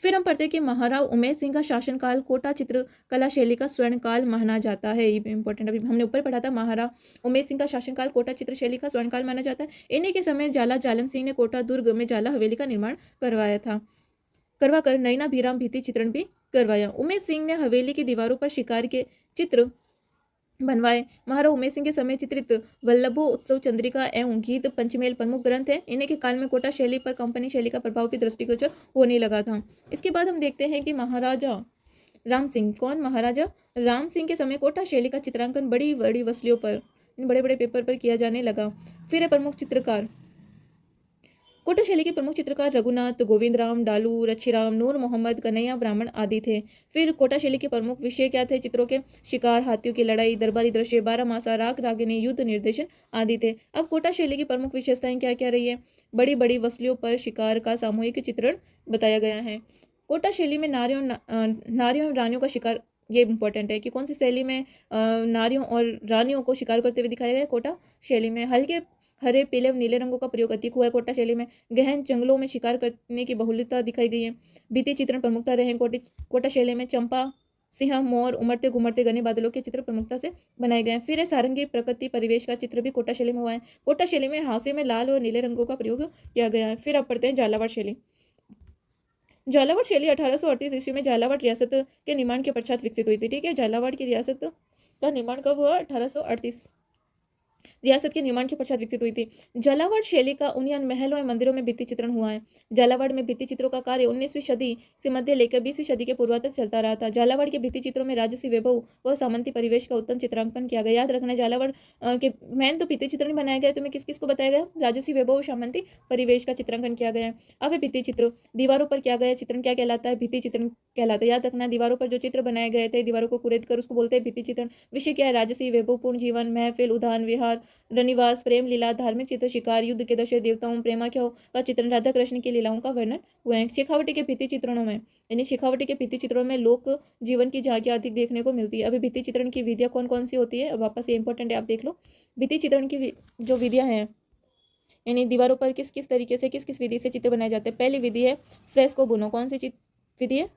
फिर हम पढ़ते हैं कि महाराव उमेश सिंह का शासनकाल कोटा चित्रकला शैली का स्वर्ण काल माना जाता है। ये भी इंपॉर्टेंट, अभी हमने ऊपर पढ़ा था। महाराव उमेश सिंह का शासनकाल कोटा चित्र शैली का स्वर्ण काल माना जाता है। इन्हीं के समय जाला जालम सिंह ने कोटा दुर्ग में जाला हवेली का निर्माण करवाकर नैना भीराम भित्ति चित्रण भी करवाया। उमेश सिंह ने हवेली की दीवारों पर शिकार के चित्र बनवाए। महाराव उमेश सिंह के समय चित्रित वल्लभो उत्सव चंद्रिका एवं गीत पंचमेल प्रमुख ग्रंथ है। इन्हीं के काल में कोटा शैली पर कंपनी शैली का प्रभाव भी दृष्टिगोचर होने लगा था। इसके बाद हम देखते हैं कि महाराजा राम सिंह। कौन? महाराजा राम सिंह के समय कोटा शैली का चित्रांकन बड़ी बड़ी वसलियों पर, बड़े बड़े पेपर पर किया जाने लगा। फिर है प्रमुख चित्रकार। कोटा शैली के प्रमुख चित्रकार रघुनाथ, गोविंद राम, डालू, रच्छीराम, नूर मोहम्मद, कन्हैया ब्राह्मण आदि थे। फिर कोटा शैली के प्रमुख विषय क्या थे चित्रों के? शिकार, हाथियों की लड़ाई, दरबारी दृश्य, बारहमासा, राग रागिनी, युद्ध निर्देशन आदि थे। अब कोटा शैली की प्रमुख विशेषताएं क्या क्या रही है? बड़ी बड़ी वसलियों पर शिकार का सामूहिक चित्रण बताया गया है। कोटा शैली में नारियों और रानियों का शिकार, ये इंपॉर्टेंट है कि कौन सी शैली में नारियों और रानियों को शिकार करते हुए दिखाया गया? कोटा शैली में। हल्के हरे, पीले और नीले रंगों का प्रयोग अधिक हुआ है कोटा शैली में। गहन जंगलों में शिकार करने की बहुलता दिखाई गई है। भित्ति चित्रण प्रमुखता रहे कोटा शैली में। चंपा, सिंह, मोर, उमड़ते घुमड़ते घने बादलों के चित्र प्रमुखता से बनाए गए हैं। फिर है सारंगी प्रकृति परिवेश का चित्र भी कोटा शैली में हुआ है। कोटा शैली में हांसे में लाल और नीले रंगों का प्रयोग किया गया है। फिर अब पढ़ते हैं झालावाड़ शैली। झालावाड़ शैली 1838 ईस्वी में झालावाड़ रियासत के निर्माण के पश्चात विकसित हुई थी। ठीक है, झालावाड़ की रियासत का निर्माण कब हुआ? 1838 रियासत के निर्माण के पश्चात विकसित हुई थी। झालावाड़ शैली का उन्नयन महलों और मंदिरों में भित्ति चित्रण हुआ है। झालावाड़ में भित्ति चित्रों का कार्य 19वीं सदी से मध्य लेकर 20वीं सदी के पूर्व तक चलता रहा था। झालावाड़ के भित्ति चित्रों में राजसी वैभव व सामंती परिवेश का उत्तम चित्रांकन किया गया। याद रखना, झालावाड़ के मेन तो भित्ति चित्रण बनाया गया, तुम्हें किस किस को बताया गया? राजसी वैभव और सामंती परिवेश का चित्रांकन किया गया है। अब है भित्ति चित्र। दीवारों पर किया गया चित्रण क्या कहलाता है? भित्ति चित्रण कहलाता है। याद रखना, दीवारों पर जो चित्र बनाए गए थे, दीवारों को कुरेद कर उसको बोलते हैं भित्ति चित्रण। विषय क्या है? राजसी वैभवपूर्ण जीवन, महफिल, उद्यान विहार, रनिवास, प्रेम लीला, धार्मिक चित्र, शिकार, युद्ध के दृश्य, देवताओं प्रेमाख्याओं का चित्रण, राधा कृष्ण की लीलाओं का वर्णन हुआ है। शेखावटी के भित्ति चित्रणों में, यानी शेखावटी के भित्ति चित्रों में लोक जीवन की झांकियां अधिक देखने को मिलती है। अभी भित्ति चित्रण की विधियां कौन कौन सी होती है? अब वापस ये इंपॉर्टेंट है, आप देख लो। भित्ति चित्रण की जो विधियां हैं, यानी दीवारों पर किस किस तरीके से, किस किस विधि से चित्र बनाए जाते हैं। पहली विधि है फ्रेस्को बुनो। कौन सी विधि है?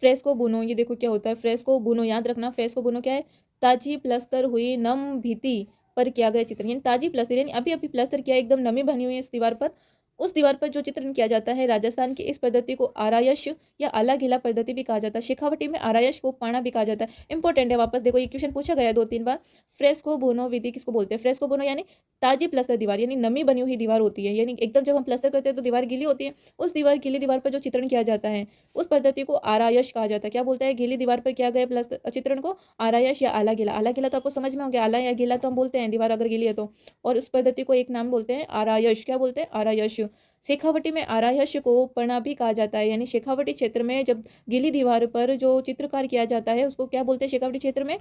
फ्रेस्को बुनो। ये देखो क्या होता है फ्रेस्को बुनो, याद रखना। फ्रेस्को बुनो क्या है? ताजी प्लस्तर हुई नम भित्ति पर किया गया चित्र, यानी ताजी प्लस्तर, यानी अभी अभी प्लस्तर किया, एकदम नमी बनी हुई है इस दीवार पर। उस दीवार पर जो चित्रण किया जाता है, राजस्थान की इस पद्धति को आरायश या आला गीला पद्धति भी कहा जाता है। शेखावटी में आरायश को पाना भी कहा जाता है। इंपॉर्टेंट है, वापस देखो ये क्वेश्चन पूछा गया 2-3 बार। फ्रेस्को बोनो विधि किसको बोलते हैं? फ्रेस्को बोनो यानी ताजी प्लस्तर दीवार, यानी नमी बनी हुई दीवार होती है, यानी एकदम जब हम प्लस्तर करते हैं तो दीवार गीली होती है, उस गीली दीवार पर जो चित्रण किया जाता है उस पद्धति को आरायश कहा जाता है। क्या बोलता है? गीली दीवार पर किया गया प्लस्तर चित्रण को आरायश या आला गीला। आला गीला तो आपको समझ में हो गया, आला या गीला तो हम बोलते हैं दीवार अगर गीली है तो, और उस पद्धति को एक नाम बोलते हैं आरायश। क्या बोलते हैं? आरायश। शेखावटी में आरायश को पना भी कहा जाता है, यानी शेखावटी क्षेत्र में जब गीली दीवार पर जो चित्रकार किया जाता है उसको क्या बोलते हैं? शेखावटी क्षेत्र में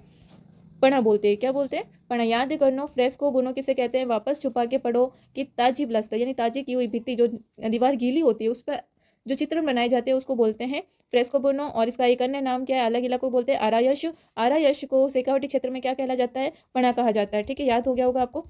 पना बोलते हैं। क्या बोलते हैं? पना। याद करना, फ्रेस्को बुनो किसे कहते हैं? वापस छुपा के पढ़ो कि ताजी प्लस्तर, यानी ताजी की हुई भित्ति, जो दीवार गीली होती है उस पर जो चित्रण बनाए जाते हैं उसको बोलते हैं फ्रेस्को बुनो। और इसका एक अन्य नाम क्या है? अलग इला को बोलते हैं आरायश। आरायश को शेखावटी क्षेत्र में क्या कहला जाता है? पना कहा जाता है। ठीक है, याद हो गया होगा आपको।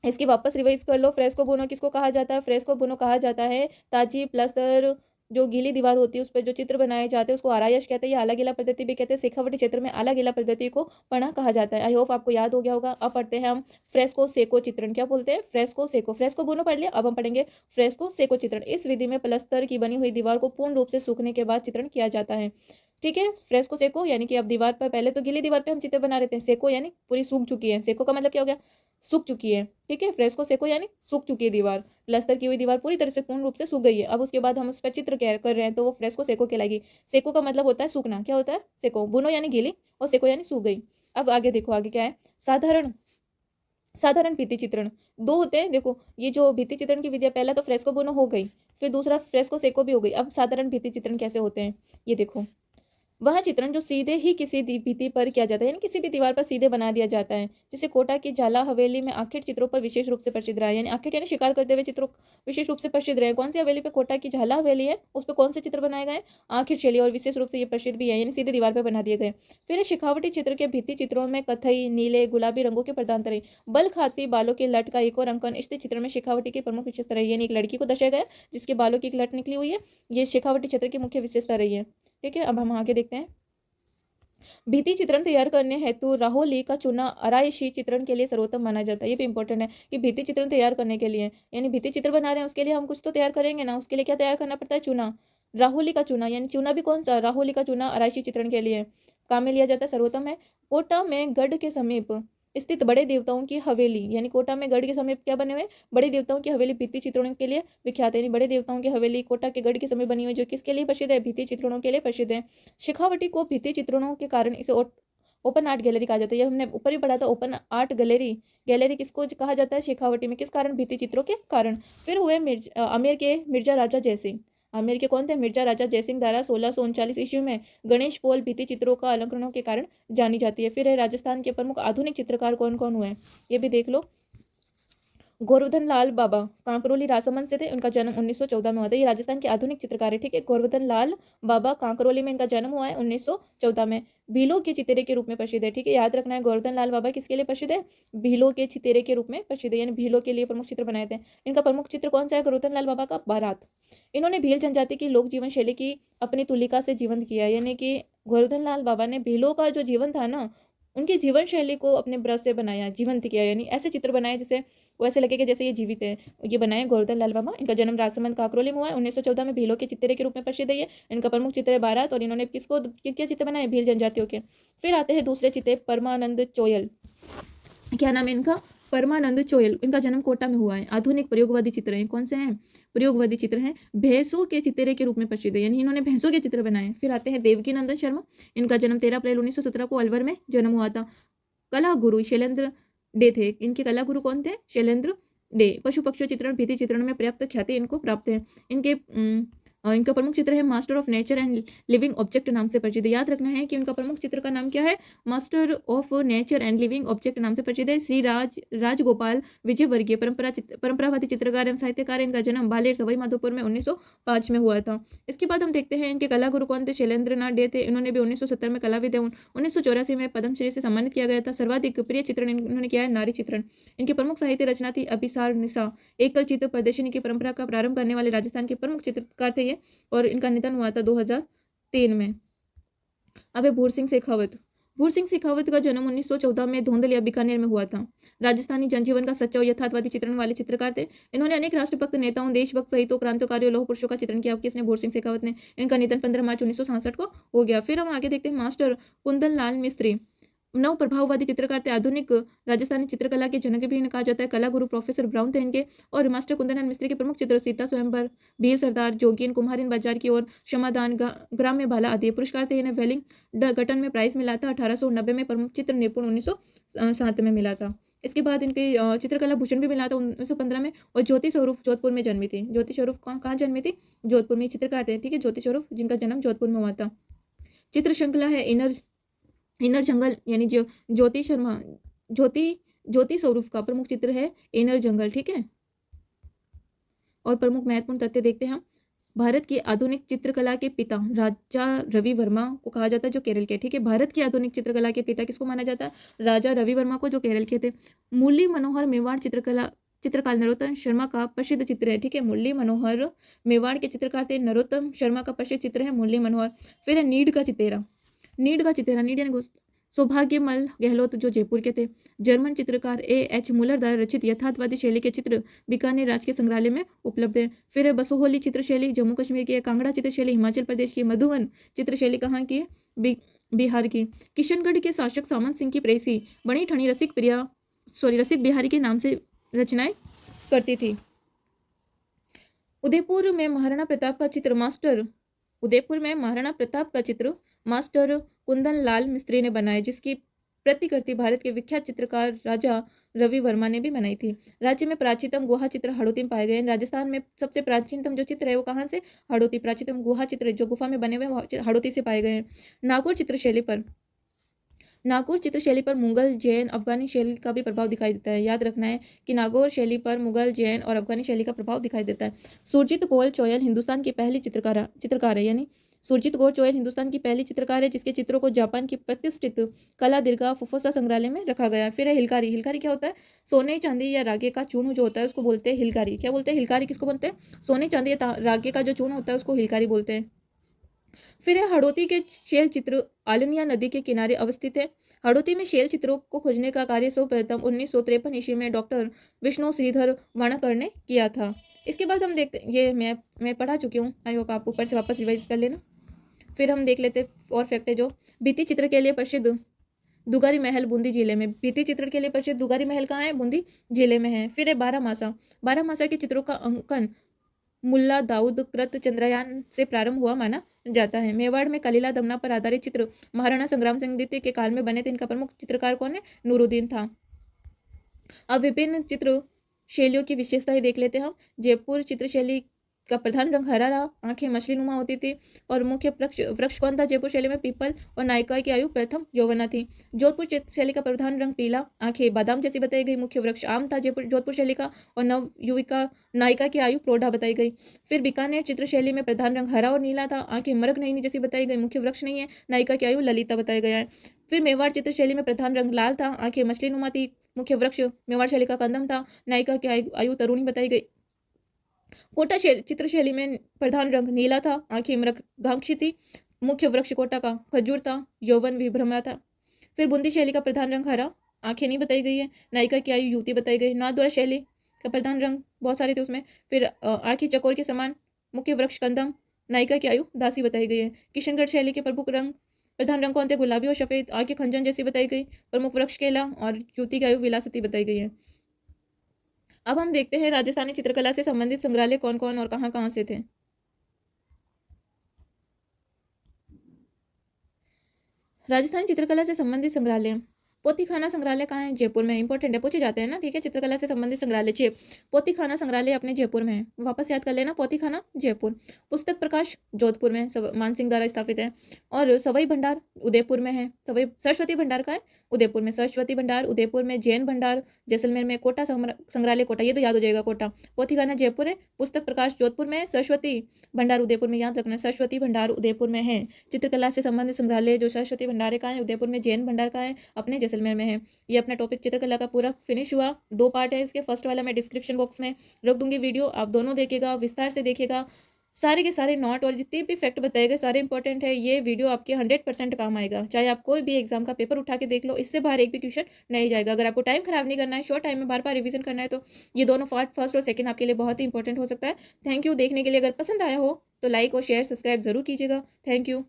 इसकी वापस रिवाइज कर लो। फ्रेस्को बुनो किसको कहा जाता है? फ्रेस्को बुनो कहा जाता है ताजी प्लस्तर जो गीली दीवार होती है उस पर जो चित्र बनाए जाते हैं उसको आरायश कहते हैं, या अलग गीला पद्धति भी कहते हैं। शेखावटी क्षेत्र में अलग गीला पद्धति को पना कहा जाता है। आई होप आपको याद हो गया होगा। अब पढ़ते हैं हम फ्रेस्को सेको चित्रण। क्या बोलते हैं? Fresco Seiko. फ्रेस्को बुनो पढ़ लिया, अब हम पढ़ेंगे फ्रेस्को सेको चित्रण। इस विधि में प्लस्तर की बनी हुई दीवार को पूर्ण रूप से सूखने के बाद चित्रण किया जाता है। ठीक है, फ्रेस्को सेको यानी कि अब दीवार पर, पहले तो गीली दीवार पे हम चित्र बना रहे थे, सेको यानी पूरी सूख चुकी है। सेको का मतलब क्या हो गया? सूख चुकी है, ठीक है। फ्रेस्को सेको यानी सूख चुकी है दीवार, प्लास्टर की हुई दीवार पूरी तरह से पूर्ण रूप से सूख गई है। अब उसके बाद हम उस पर चित्र कर रहे हैं तो वो फ्रेस्को सेको कहलाएगी। सेको का मतलब होता है सूखना, क्या होता है सेको, बुनो यानी गीली और सेको यानी सूख गई। अब आगे देखो, आगे क्या है, साधारण साधारण भित्ति चित्रण दो होते हैं। देखो ये जो भित्ति चित्रण की विधियां, पहला तो फ्रेस्को बोनो हो गई, फिर दूसरा फ्रेस्को सेको भी हो गई। अब साधारण भित्ति चित्रण कैसे होते हैं ये देखो, वह चित्रण जो सीधे ही किसी भित्ति पर किया जाता है, यानी किसी भी दीवार पर सीधे बना दिया जाता है। जैसे कोटा की झाला हवेली में आखिर चित्रों पर विशेष रूप से प्रसिद्ध रहा है, यानी आखिर यानी शिकार करते हुए चित्रों विशेष रूप से प्रसिद्ध रहे। कौन सी हवेली पे, कोटा की झाला हवेली है, उस पर कौन से चित्र बनाए गए, आखिर शैली, और विशेष रूप से ये प्रसिद्ध भी है, यानी सीधे दीवार पर बना दिए गए। फिर शेखावटी चित्र के भित्ति चित्रों में कथई, नीले, गुलाबी रंगों के प्रदान रही। बल खाती बालों के लट का एक और अंकन इस चित्र में शेखावटी की प्रमुख विशेषता रही, यानी एक लड़की को दर्शाया गया जिसके बालों की एक लट निकली हुई है, ये शेखावटी चित्र की मुख्य विशेषता रही है, ठीक है। अब हम आगे देखते हैं। भित्ति चित्रण तैयार करने हेतु राहोली का चुना आरायशी चित्रण के लिए सर्वोत्तम माना जाता है। ये भी इंपॉर्टेंट है कि भित्ति चित्रण तैयार करने के लिए, यानी भित्ति चित्र बना रहे हैं उसके लिए हम कुछ तो तैयार करेंगे ना, उसके लिए क्या तैयार करना पड़ता है, चुना। राहोली का चुना, यानी चुना भी कौन सा, राहोली का चुना आरायशी चित्रण के लिए काम में लिया जाता है, सर्वोत्तम है। कोटा में गढ़ के समीप स्थित बड़े देवताओं की हवेली, यानी कोटा में गढ़ के समीप क्या बने हुए, बड़े देवताओं की हवेली भित्ति चित्रणों के लिए विख्यात है, यानी बड़े देवताओं की हवेली कोटा के गढ़ के समीप बनी हुई, जो किसके लिए प्रसिद्ध है, भित्ति चित्रणों के लिए प्रसिद्ध है। शेखावटी को भित्ति चित्रणों के कारण इसे ओपन आर्ट गैलरी कहा जाता है। ये हमने ऊपर ही पढ़ा था, ओपन आर्ट गैलरी, गैलरी किसको कहा जाता है, शेखावटी में, किस कारण, भित्ति चित्रों के कारण। फिर हुए आमेर के मिर्जा राजा जयसिंह, आमेर के कौन थे, मिर्जा राजा जयसिंह द्वारा 1639 ईस्वी में गणेश पोल भित्ति चित्रों का अलंकरणों के कारण जानी जाती है। फिर है राजस्थान के प्रमुख आधुनिक चित्रकार कौन कौन हुए, ये भी देख लो। गोवर्धन लाल बाबा कांकरोली राजसमंद से थे, उनका जन्म 1914 में हुआ था। ये राजस्थान के आधुनिक चित्रकार है, ठीक है। गोवर्धन लाल बाबा कांकरोली में इनका जन्म हुआ है 1914 में। भीलों के चितेरे के रूप में प्रसिद्ध है, ठीक है, याद रखना है। गोवर्धन लाल बाबा किसके लिए प्रसिद्ध है, भीलों के चितेरे के रूप में प्रसिद्ध है, यानी भीलों के लिए प्रमुख चित्र बनाए थे। इनका प्रमुख चित्र कौन सा है, गोवर्धन लाल बाबा का बारात। इन्होंने भील जनजाति की लोक जीवन शैली की अपनी तुलिका से जीवंत किया, यानी कि गोवर्धन लाल बाबा ने भीलों का जो जीवन था ना, उनकी जीवन शैली को अपने ब्रश से बनाया, जीवंत किया, यानी ऐसे चित्र बनाए जैसे वैसे लगे कि जैसे ये जीवित है। ये बनाए गोवर्धन लाल बाबा। इनका जन्म राजसमंद काकरोली में हुआ है 1914 में। भीलों के चित्रे के रूप में प्रसिद्ध है ये। इनका प्रमुख चित्र है बारात, और इन्होंने किसके चित्र बनाए, भील जनजातियों के। फिर आते हैं दूसरे चित्र, परमानंद चोयल, क्या नाम है इनका, परमानंद चोयल। इनका जन्म कोटा में हुआ है। आधुनिक प्रयोगवादी चित्र हैं, कौन से हैं, प्रयोगवादी चित्र हैं, भैंसों के चित्रे के रूप में प्रसिद्ध है, यानी इन्होंने भैंसों के चित्र बनाए। फिर आते हैं देवकी नंदन शर्मा। इनका जन्म 13 अप्रैल 1917 को अलवर में जन्म हुआ था। कला गुरु शैलेंद्र डे थे, इनके कला गुरु कौन थे, शैलेंद्र डे। पशु पक्षी चित्रण, भित्ति चित्रण में पर्याप्त ख्याति इनको प्राप्त है। इनका प्रमुख चित्र है master of nature and living object नाम से प्रसिद्ध है। याद रखना है कि उनका प्रमुख चित्र का नाम क्या है, master of nature and living object नाम से प्रसिद्ध है। श्री राजगोपाल विजयवर्गीय परंपरावादी चित्रकार एवं साहित्यकार। इनका जन्म बालेर सवाई माधोपुर में 1905 में हुआ था। इसके बाद हम देखते हैं इनके कला गुरु कौन थे, शैलेंद्रनाथ डे थे। इन्होंने भी 1970 में कला विद्या 1984 में पद्मश्री से सम्मानित किया गया था। सर्वाधिक प्रिय चित्रण इन्होंने किया है नारी चित्रण। इनकी प्रमुख साहित्य रचना थी अभिसार निशा, एकल चित्र प्रदर्शनी की परंपरा का प्रारंभ करने वाले राजस्थान के प्रमुख चित्रकार थे ये, और इनका निधन हुआ था 2003 में। अब है भूर सिंह शेखावत। भूर सिंह शेखावत का जन्म 1914 में धोंदलिया बीकानेर में हुआ था। राजस्थानी जनजीवन का सच्चा और यथार्थवादी चित्रण वाले चित्रकार थे। इन्होंने अनेक राष्ट्रभक्त नेताओं, देशभक्त शहीदों, क्रांतिकारियों, लौह पुरुषों का चित्रण किया। किसने, भूर सिंह शेखावत ने। इनका निधन 15 मार्च 1967 को हो गया। फिर हम आगे देखते हैं मास्टर कुंदन लाल मिस्त्री, नव प्रभाववादी चित्रकार थे। आधुनिक राजस्थानी चित्रकला के जनक भी इन्हें कहा जाता है। कला गुरु प्रोफेसर ब्राउन थे इनके। और मास्टर कुंदन मिस्त्री के प्रमुख चित्र सीता स्वयंवर, भील सरदार, जोगिन, कुम्हारिन बाजार की ओर, क्षमादान, ग्राम्य भाला आदि पुरस्कार थे। इन्हें वेलिंग गठन में प्राइज मिला था 1890 में। प्रमुख चित्र निपुण 1907 में मिला था। इसके बाद इनके चित्रकला भूषण भी मिला था 1915 में। और ज्योति स्वरूप जोधपुर में जन्मी थी। ज्योति स्वरूप कहाँ जन्मी थी, जोधपुर में। चित्रकार थे, ठीक है, ज्योति स्वरूप, जिनका जन्म जोधपुर में हुआ था। चित्र श्रृंखला है इनर जंगल, यानी ज्योति शर्मा, ज्योति स्वरूप का प्रमुख चित्र है इनर जंगल, ठीक है। और प्रमुख महत्वपूर्ण तथ्य देखते हैं हम। भारत की आधुनिक चित्रकला के पिता राजा रवि वर्मा को कहा जाता है, जो केरल के, ठीक है। भारत की आधुनिक चित्रकला के पिता किसको माना जाता है, राजा रवि वर्मा को, जो केरल के थे। मुरली मनोहर मेवाड़ चित्रकार नरोत्तम शर्मा का प्रसिद्ध चित्र है, ठीक है। मुरली मनोहर मेवाड़ के चित्रकार थे, नरोत्तम शर्मा का प्रसिद्ध चित्र है मुरली मनोहर। फिर है नीड का चितेरा, नीड यानी सौभाग्यमल गहलोत, जो जयपुर के थे। जर्मन चित्रकार A.H. मुलर द्वारा रचित यथार्थवादी शैली के चित्र बीकानेर राजकीय संग्रहालय में उपलब्ध है। फिर है बसोहोली चित्रशैली, जम्मू कश्मीर की है। कांगड़ा चित्रशैली हिमाचल प्रदेश की। मधुबन चित्रशैली कहाँ की है, बिहार की। किशनगढ़ के शासक सामंत सिंह की प्रेसी बनी ठनी रसिक प्रिया रसिक बिहारी के नाम से रचनाएं करती थी। उदयपुर में महाराणा प्रताप का चित्र मास्टर कुंदन लाल मिस्त्री ने बनाया, जिसकी प्रतिकृति भारत के विख्यात चित्रकार राजा रवि वर्मा ने भी बनाई थी। राज्य में प्राचीनतम गुहा चित्र हड़ौती में पाए गए हैं। राजस्थान में सबसे प्राचीनतम जो चित्र है वो कहाँ से? हड़ौती। प्राचीनतम गुहा चित्र जो गुफा में बने हुए हैं हड़ौती से पाए गए हैं। नागौर चित्रशैली पर मुगल, जैन, अफगानी शैली का भी प्रभाव दिखाई देता है। याद रखना है कि नागौर शैली पर मुगल, जैन और अफगानी शैली का प्रभाव दिखाई देता है। सुरजीत कौर चोयल हिंदुस्तान की पहली चित्रकार है, यानी सुरजीत कौर चोयल हिंदुस्तान की पहली चित्रकार है, जिसके चित्रों को जापान की प्रतिष्ठित कला दीर्घा फुफोसा संग्रहालय में रखा गया है। फिर है हिलकारी। हिलकारी क्या होता है? सोने, चांदी या रागे का चूर्ण जो होता है उसको बोलते हैं हिलकारी। क्या बोलते हैं? हिलकारी किसको बोलते हैं? सोने, चांदी या रागे का जो चूर्ण होता है उसको हिलकारी बोलते हैं। फिर है हड़ौती के शैल चित्र आलनिया नदी के किनारे अवस्थित है। हड़ौती में शैल चित्रों को खोजने का कार्य सर्वप्रथम 1953 ईस्वी में डॉक्टर विष्णु श्रीधर वाणकर ने किया था। इसके बाद हम देखते, ये मैं पढ़ा चुकी हूँ, आई होप आप ऊपर से वापस रिवाइज कर लेना। फिर हम देख लेते और फैक्ट है जो भित्ति चित्र के लिए प्रसिद्ध दुगारी महल बूंदी जिले में। भित्ति चित्र के लिए प्रसिद्ध दुगारी महल कहाँ है? बूंदी जिले में है। फिर है बारहमासा के चित्रों का अंकन मुल्ला दाऊद कृत चंद्रयान से प्रारंभ हुआ माना जाता है। मेवाड़ में कलीला दमना पर आधारित चित्र महाराणा संग्राम सिंह द्वितीय के काल में बने थे। इनका प्रमुख चित्रकार कौन है? नूरुद्दीन था। अब विभिन्न चित्र शैलियों की विशेषताएं देख लेते हैं हम। जयपुर चित्रशैली का प्रधान रंग हरा रहा, आंखें मछली नुमा होती थी और मुख्य वृक्ष कौन था? जयपुर शैली में पीपल और नायिका की आयु प्रथम यौवना थी। जोधपुर शैली का प्रधान रंग पीला, आंखें बादाम जैसी बताई गई, मुख्य वृक्ष आम था जोधपुर शैली का और नव युविका नायिका की आयु प्रौढ़ा बताई गई। फिर बीकानेर चित्रशैली में प्रधान रंग हरा और नीला था, आंखें मरग नयनी जैसी बताई गई, मुख्य वृक्ष नहीं है, नायिका की आयु ललिता बताया गया है। फिर मेवाड़ चित्रशैली में प्रधान रंग लाल था, आंखें मछली नुमा थी, मुख्य वृक्ष मेवाड़ शैली का कंदम था, नायिका की आयु तरुणी बताई गई। कोटा चित्रशैली में प्रधान रंग नीला था, आंखें मृगांक्षी थी, मुख्य वृक्ष कोटा का खजूर था, यौवन विभ्रमरा था। फिर बूंदी शैली का प्रधान रंग हरा, आंखें नहीं बताई गई है, नायिका की आयु युवती बताई गई। नाथद्वारा शैली का प्रधान रंग बहुत सारे थे उसमें, फिर आंखें चकोर के समान, मुख्य वृक्ष कंदम, नायिका की आयु दासी बताई गई है। किशनगढ़ शैली के प्रधान रंग कौन थे? गुलाबी और सफेद, आंखें खंजन जैसी बताई गई, प्रमुख वृक्ष केला और युवती की आयु विलासती बताई गई है। अब हम देखते हैं राजस्थानी चित्रकला से संबंधित संग्रहालय कौन कौन और कहां कहां से थे। राजस्थानी चित्रकला से संबंधित संग्रहालय, पोथीखाना संग्रहालय कहाँ है? जयपुर में। इंपॉर्टेंट है, पूछे जाते हैं ना, ठीक है। चित्रकला से संबंधित संग्रहालय पोथीखाना संग्रहालय अपने जयपुर में है, वापस याद कर लेना, पोथीखाना जयपुर। पुस्तक प्रकाश जोधपुर में मानसिंह द्वारा स्थापित है। और सवाई भंडार उदयपुर में है। सरस्वती भंडार का है उदयपुर में, सरस्वती भंडार उदयपुर में, जैन भंडार जैसलमेर में, कोटा संग्रहालय कोटा, ये तो याद हो जाएगा कोटा। पोथीखाना जयपुर है, पुस्तक प्रकाश जोधपुर में, सरस्वती भंडार उदयपुर में, याद रखना सरस्वती भंडार उदयपुर में है। चित्रकला से संबंधित संग्रहालय जो सरस्वती भंडार का है उदयपुर में, जैन भंडार का है अपने जैसलमेर में है। ये अपना टॉपिक चित्रकला का पूरा फिनिश हुआ। 2 पार्ट है इसके, फर्स्ट वाला मैं डिस्क्रिप्शन बॉक्स में रख दूंगी वीडियो, आप दोनों देखिएगा, विस्तार से देखिएगा। सारे के सारे नोट और जितने भी फैक्ट बताए गए सारे इंपॉर्टेंट है। ये वीडियो आपके 100% काम आएगा, चाहे आप कोई भी एग्जाम का पेपर उठा के देख लो, इससे बाहर एक भी क्वेश्चन नहीं जाएगा। अगर आपको टाइम खराब नहीं करना है, शॉर्ट टाइम में बार बार रिवीजन करना है, तो ये दोनों पार्ट फर्स्ट और सेकंड आपके लिए बहुत ही इंपॉर्टेंट हो सकता है। थैंक यू देखने के लिए। अगर पसंद आया हो तो लाइक और शेयर सब्सक्राइब जरूर कीजिएगा। Thank you.